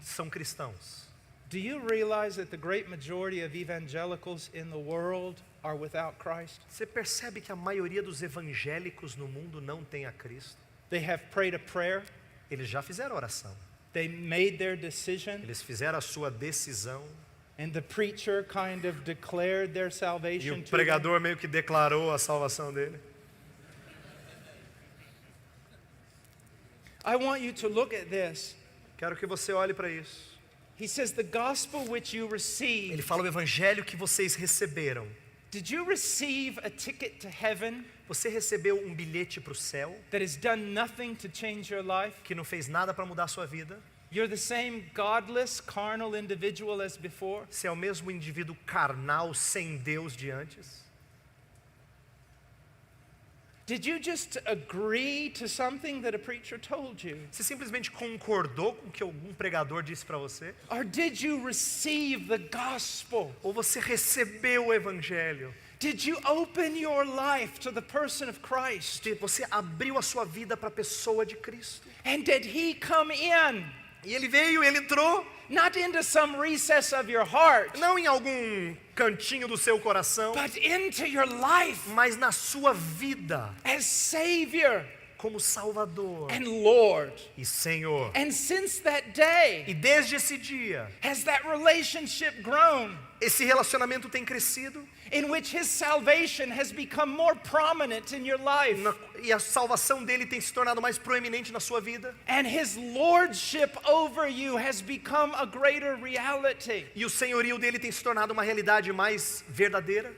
são cristãos. Do you realize that the great majority of evangelicals in the world are without Christ? Você percebe que a maioria dos evangélicos no mundo não tem a Cristo? They have prayed a prayer, Eles já fizeram oração. they made their decision, Eles fizeram a sua decisão. and the preacher kind of declared their E salvation o to them. pregador meio que declarou a salvação dele. I want you to look at this. Quero que você olhe para isso. He says, the gospel which you Ele received. fala o evangelho que vocês receberam. Did you receive a ticket to heaven Você recebeu um bilhete para o céu that has done nothing to change your life? que não fez nada para mudar a sua vida? You're the same godless, carnal individual as before? Você é o mesmo indivíduo carnal, sem Deus de antes? Did you just agree to something that a preacher told you? Você simplesmente concordou com o que algum pregador disse para você? Or did you receive the gospel? Ou você recebeu o evangelho? Did you open your life to the person of Christ? Você abriu a sua vida para a pessoa de Cristo? And did he come in? E ele veio, ele entrou, Not into some recess of your heart, não em algum cantinho do seu coração, but into your life mas na sua vida, as Savior como Salvador and Lord. e Senhor. And since that day, E desde esse dia, has that relationship grown esse relacionamento tem crescido, in which his salvation has become more prominent in your life e a salvação dele tem se tornado mais proeminente na sua vida, and his lordship over you has become a greater reality. e o senhorio dele tem se tornado uma realidade mais verdadeira.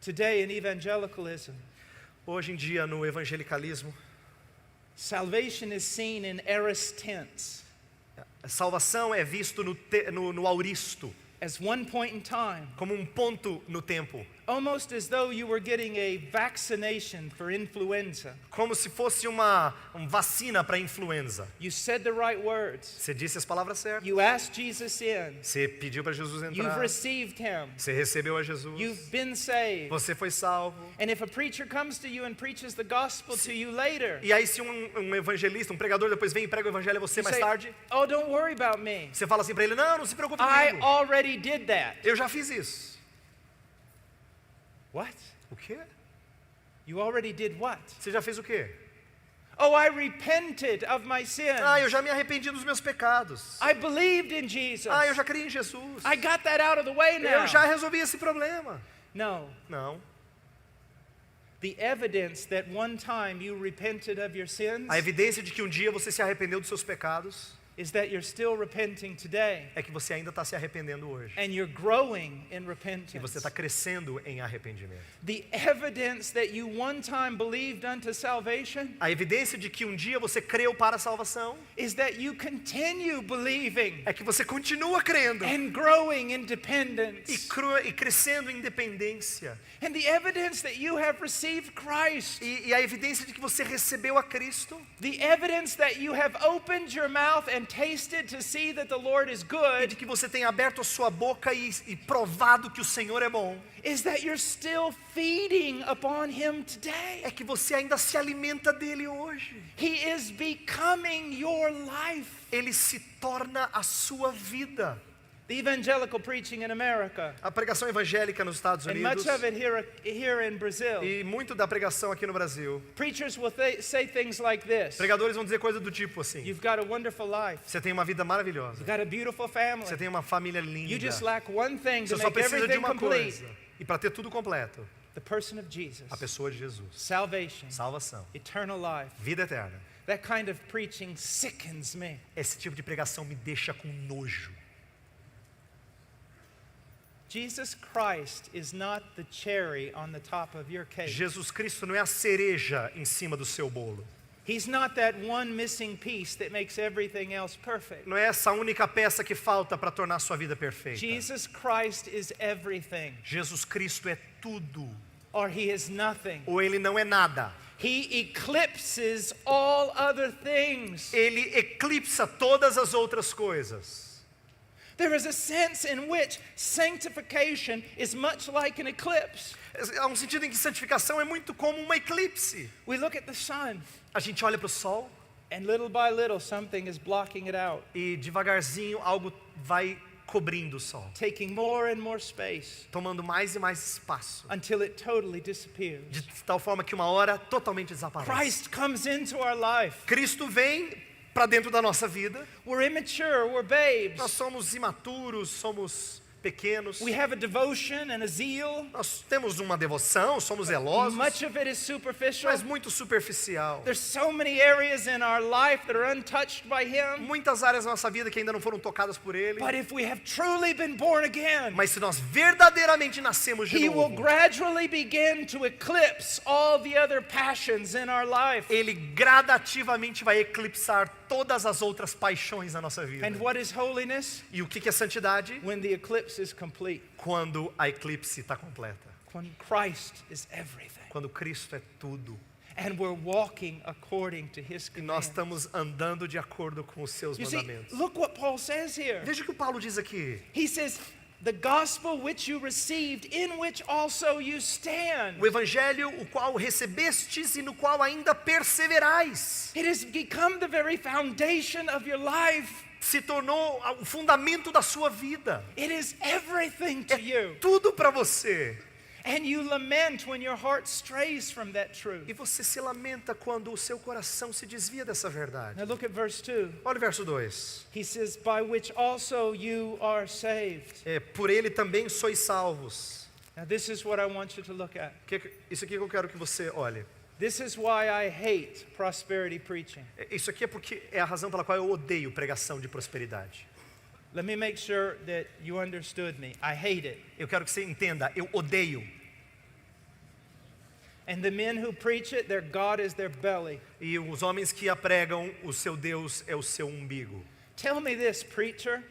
Today in evangelicalism, Hoje em dia, no evangelicalismo, salvation is seen in aorist tense, a salvação é visto no auristo, as one point in time, como um ponto no tempo, almost as though you were getting a vaccination for influenza. Como se fosse uma vacina para influenza. You said the right words. Você disse as palavras certas. You asked Jesus in. Você pediu para Jesus You've entrar. received him. Você recebeu a Jesus. You've been saved. Você foi salvo. And if a preacher comes to you and preaches the gospel to you later, E aí se um evangelista, um pregador depois vem e prega o evangelho a você you mais say, tarde, oh, don't worry about me. você fala assim para ele: não se preocupe I comigo. already did that. Eu já fiz isso. What? O quê? You already did what? Você já fez o quê? Oh, I repented of my sins. Eu já me arrependi dos meus pecados. I believed in Jesus. Eu já criei em Jesus. I got that out of the way now. Eu já resolvi esse problema. No. Não. The evidence that one time you repented of your sins A evidência de que um dia você se arrependeu dos seus pecados is that you're still repenting today. é que você ainda está se arrependendo hoje. And you're growing in E repentance. você está crescendo em arrependimento. The evidence that you one time believed unto salvation A evidência de que um dia você creu para a salvação is that you continue believing é que você continua crendo and growing in dependence. e crescendo em dependência. And the evidence that you have received Christ, E a evidência de que você recebeu a Cristo, the evidence that you have opened your mouth and tasted to see that the Lord is e good, de que você tem aberto a sua boca e provado que o Senhor é bom, is that you're still feeding upon Him today. é que você ainda se alimenta dele hoje. He is becoming your life. Ele se torna a sua vida. The evangelical preaching in America, A pregação evangélica nos Estados and Unidos much of it here in Brazil, e muito da pregação aqui no Brasil, preachers will say things like this: pregadores vão dizer coisa do tipo assim: you've got a wonderful life, você tem uma vida maravilhosa, you've got a beautiful family, você tem uma família you linda, just lack one thing você to só make precisa de everything uma complete. coisa, e para ter tudo completo, The person of Jesus, a pessoa de Jesus, salvation, salvação, eternal life. vida eterna. That kind of preaching sickens me. Esse tipo de pregação me deixa com nojo. Jesus Christ is not the cherry on the top of your cake. Jesus Cristo não é a cereja em cima do seu bolo. He's not that one missing piece that makes everything else perfect. Não é essa única peça que falta para tornar sua vida perfeita. Jesus Christ is everything, Jesus Cristo é tudo, or He is nothing. ou ele não é nada. He eclipses all other things. Ele eclipsa todas as outras coisas. There is a sense in which sanctification is much like an eclipse. Há um sentido em que santificação é muito como uma eclipse. We look at the sun, A gente olha para o sol and little by little something is blocking it out, e devagarzinho algo vai cobrindo o sol, taking more and more space tomando mais e mais espaço, until it totally disappears. de tal forma que uma hora totalmente desaparece. Christ comes into our life. Cristo vem para dentro da nossa vida. We're immature, we're babes. Nós somos imaturos, somos pequenos. We have a devotion and a zeal. Nós temos uma devoção, somos zelosos, Much of it is superficial. mas muito superficial. There's so many areas in our life that are untouched by Him. Muitas áreas da nossa vida que ainda não foram tocadas por Ele. But if we have truly been born again, Mas se nós verdadeiramente nascemos de He will novo, gradually begin to eclipse all the other passions in our life. Ele gradativamente vai eclipsar todas as outras paixões da nossa vida. And what is holiness? E o que é santidade? When the eclipse is complete. Quando a eclipse está completa. When Christ is everything. Quando Cristo é tudo. And we're walking according to His E nós commands. estamos andando de acordo com os seus You see, mandamentos. look what Paul says here. Veja o que o Paulo diz aqui. He says, the gospel which you received, in which also you stand. O evangelho o qual recebestes e no qual ainda perseverais. It has become the very foundation of your life. Se tornou o fundamento da sua vida. It is everything to you. Tudo para você. And you lament when your heart strays from that truth. E você se lamenta quando o seu coração se desvia dessa verdade. Now look at verse 2. Olha o verso 2. He says, by which also you are saved. Por ele também sois salvos. Now this is what I want you to look at. Isso aqui que eu quero que você olhe. This is why I hate prosperity preaching. Isso aqui é porque é a razão pela qual eu odeio pregação de prosperidade. Let me make sure that you understood me. I hate it. Eu quero que você entenda, eu odeio. And the men who preach it, their God is their belly. E os homens que a pregam, o seu Deus é o seu umbigo. Tell me this, preacher.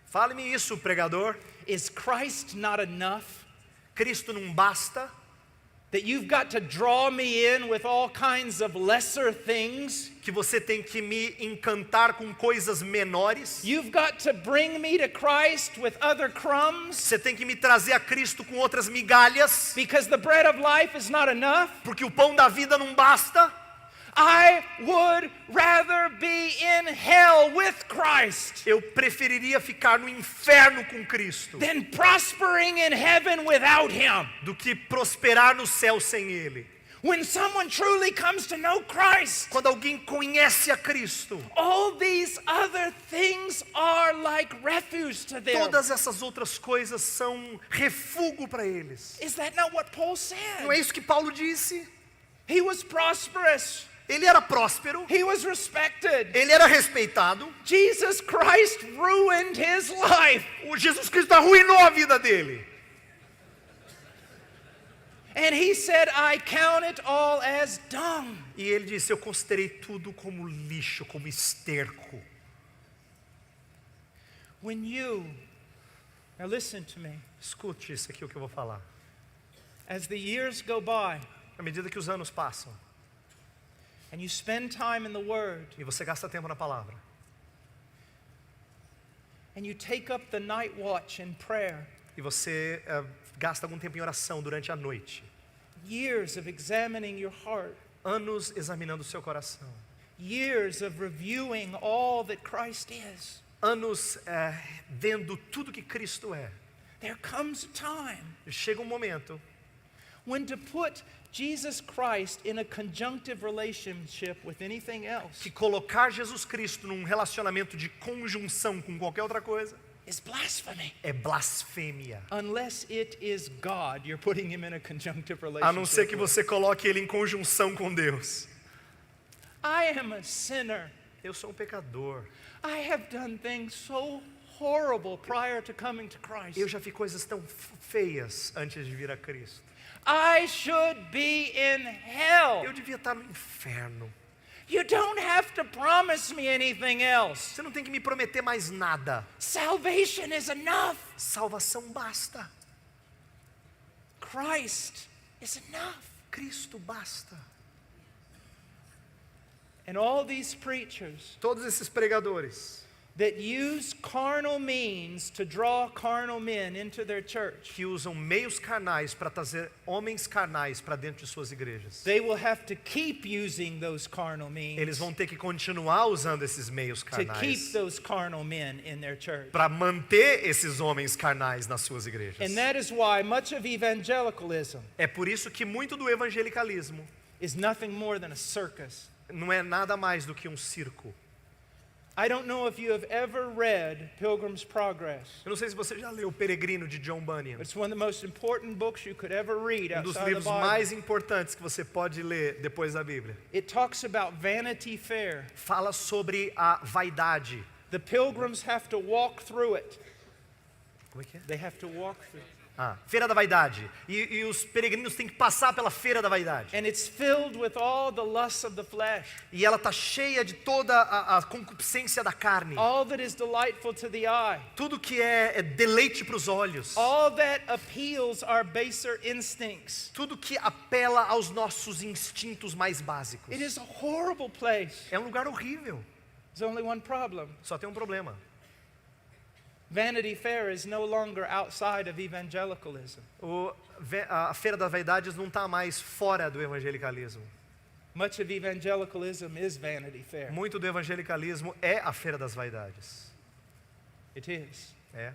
Fale-me isso, pregador. Is Christ not enough? Cristo não basta, that you've got to draw me in with all kinds of lesser things. que você tem que me encantar com coisas menores. You've got to bring me to Christ with other crumbs, Você tem que me trazer a Cristo com outras migalhas, because the bread of life is not enough. porque o pão da vida não basta. I would rather be in hell with Christ Eu preferiria ficar no inferno com Cristo than prospering in heaven without Him. do que prosperar no céu sem Ele. When someone truly comes to know Christ, Quando alguém conhece a Cristo, all these other things are like refuge to them. todas essas outras coisas são refúgio para eles. Is that not what Paul said? Não é isso que Paulo disse? He was prosperous. Ele era próspero, He was respected. ele era respeitado. Jesus Christ ruined his life. O Jesus Cristo arruinou a vida dele. And he said, I count it all as dung. E ele disse: eu considerei tudo como lixo, como esterco. When you, now listen to me, Escute isso aqui, o que eu vou falar. as the years go by À medida que os anos passam and you spend time in the Word e você gasta tempo na palavra, and you take up the night watch in prayer, e você gasta algum tempo em oração durante a noite, years of examining your heart, anos examinando o seu coração, years of reviewing all that Christ is, anos vendo tudo que Cristo é, there comes a time chega um momento when to put Jesus Christ in a conjunctive relationship with anything else que colocar Jesus Cristo num relacionamento de conjunção com qualquer outra coisa is blasphemy. é blasfêmia. Unless it is God, you're putting him in a conjunctive relationship. A não ser que with. você coloque ele em conjunção com Deus. I am a sinner. Eu sou um pecador. I have done things so horrible prior to coming to Christ. Eu já fiz coisas tão feias antes de vir a Cristo. I should be in hell. Eu devia estar no inferno. You don't have to promise me anything else. Você não tem que me prometer mais nada. Salvation is enough. Salvação basta. Christ is enough. Cristo basta. And all these preachers Todos esses pregadores that use carnal means to draw carnal men into their church, que usam meios carnais para trazer homens carnais para dentro de suas igrejas, they will have to keep using those carnal means eles vão ter que continuar usando esses meios to keep carnais those carnal men in their church. para manter esses homens carnais nas suas igrejas. And that is why much of evangelicalism É por isso que muito do evangelicalismo is nothing more than a circus. não é nada mais do que um circo. I don't know if you have ever read Pilgrim's Progress. Eu não sei se você já leu O Peregrino de John Bunyan. It's one of the most important books you could ever read Dos outside the livros Bible. mais importantes que você pode ler depois da Bíblia. It talks about Vanity Fair. Fala sobre a vaidade. The pilgrims have to walk through it. Como é que é? They have to walk through it. Feira da Vaidade. E os peregrinos têm que passar pela Feira da Vaidade. And it's filled with all the lusts of the flesh. E ela está cheia de toda a concupiscência da carne. All that is delightful to the eye. Tudo que é deleite para os olhos. All that appeals our baser instincts. Tudo que apela aos nossos instintos mais básicos. It is a horrible place. É um lugar horrível. There's only one problem. Só tem um problema. Vanity Fair is no longer outside of evangelicalism. A Feira das Vaidades não está mais fora do evangelicalismo. Much of evangelicalism is Vanity Fair. Muito do evangelicalismo é a Feira das Vaidades. It is. É.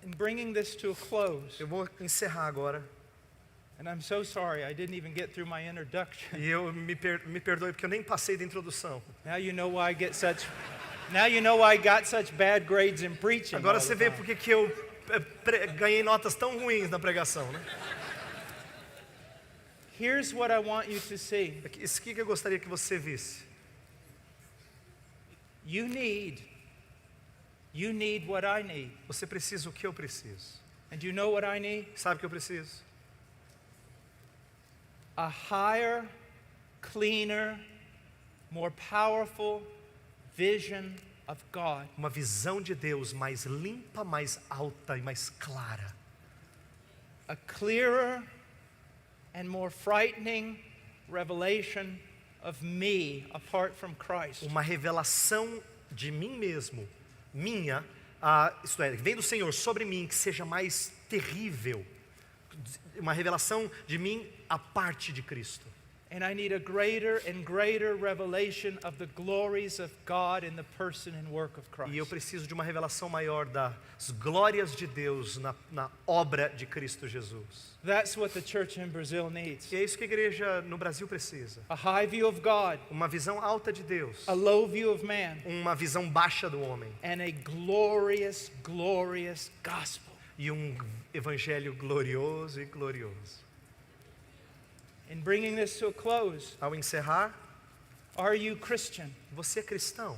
In bringing this to a close, Eu vou encerrar agora. and I'm so sorry I didn't even get through my introduction. E eu me perdoe porque eu nem passei da introdução. Now you know why I get such. Now you know why I got such bad grades in preaching. Agora all você the vê time. porque que eu ganhei notas tão ruins na pregação, né? Here's what I want you to see. Isso aqui que eu gostaria que você visse. You need what I need. Você precisa o que eu preciso. And do you know what I need? Sabe o que eu preciso? A higher, cleaner, more powerful vision of God. Uma visão de Deus mais limpa, mais alta e mais clara. A clearer and more frightening revelation of me apart from Christ. Uma revelação de mim mesmo, minha, isto é, vem do Senhor sobre mim, que seja mais terrível. Uma revelação de mim à parte de Cristo. And I need a greater and greater revelation of the glories of God in the person and work of Christ. E eu preciso de uma revelação maior das glórias de Deus na obra de Cristo Jesus. That's what the church in Brazil needs. E é isso que a igreja no Brasil precisa. A high view of God, Uma visão alta de Deus. a low view of man, Uma visão baixa do homem. and a glorious, glorious gospel. E um evangelho glorioso e glorioso. In bringing this to a close, Ao encerrar, are you Christian? você é cristão.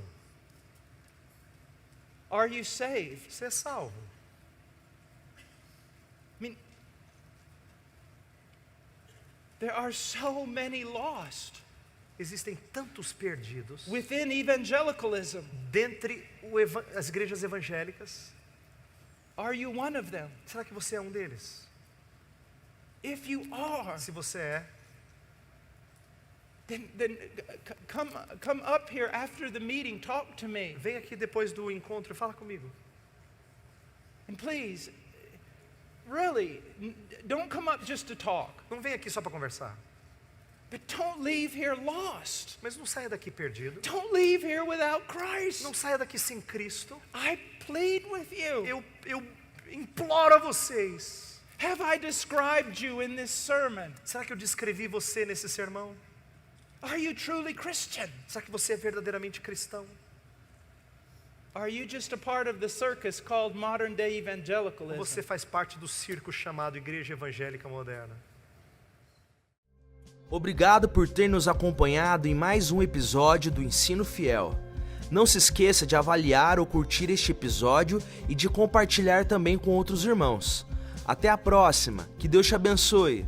Are you saved? Você é salvo. I mean, there are so many lost Existem tantos perdidos within evangelicalism. dentre as igrejas evangélicas. Are you one of them? Será que você é um deles? If you are, Se você é, then come up here after the meeting, talk to me. vem aqui depois do encontro e fala comigo. And please, really, don't come up just to talk. Não vem aqui só para conversar. But don't leave here lost. Mas não saia daqui perdido. Don't leave here without Christ. Não saia daqui sem Cristo. I plead with you. Eu imploro a vocês. Have I described you in this sermon? Será que eu descrevi você nesse sermão? Are you truly Christian? Será que você é verdadeiramente cristão? Are you just a part of the circus called modern day Ou evangelicalism? você faz parte do circo chamado Igreja Evangélica Moderna? Obrigado por ter nos acompanhado em mais um episódio do Ensino Fiel. Não se esqueça de avaliar ou curtir este episódio e de compartilhar também com outros irmãos. Até a próxima, que Deus te abençoe!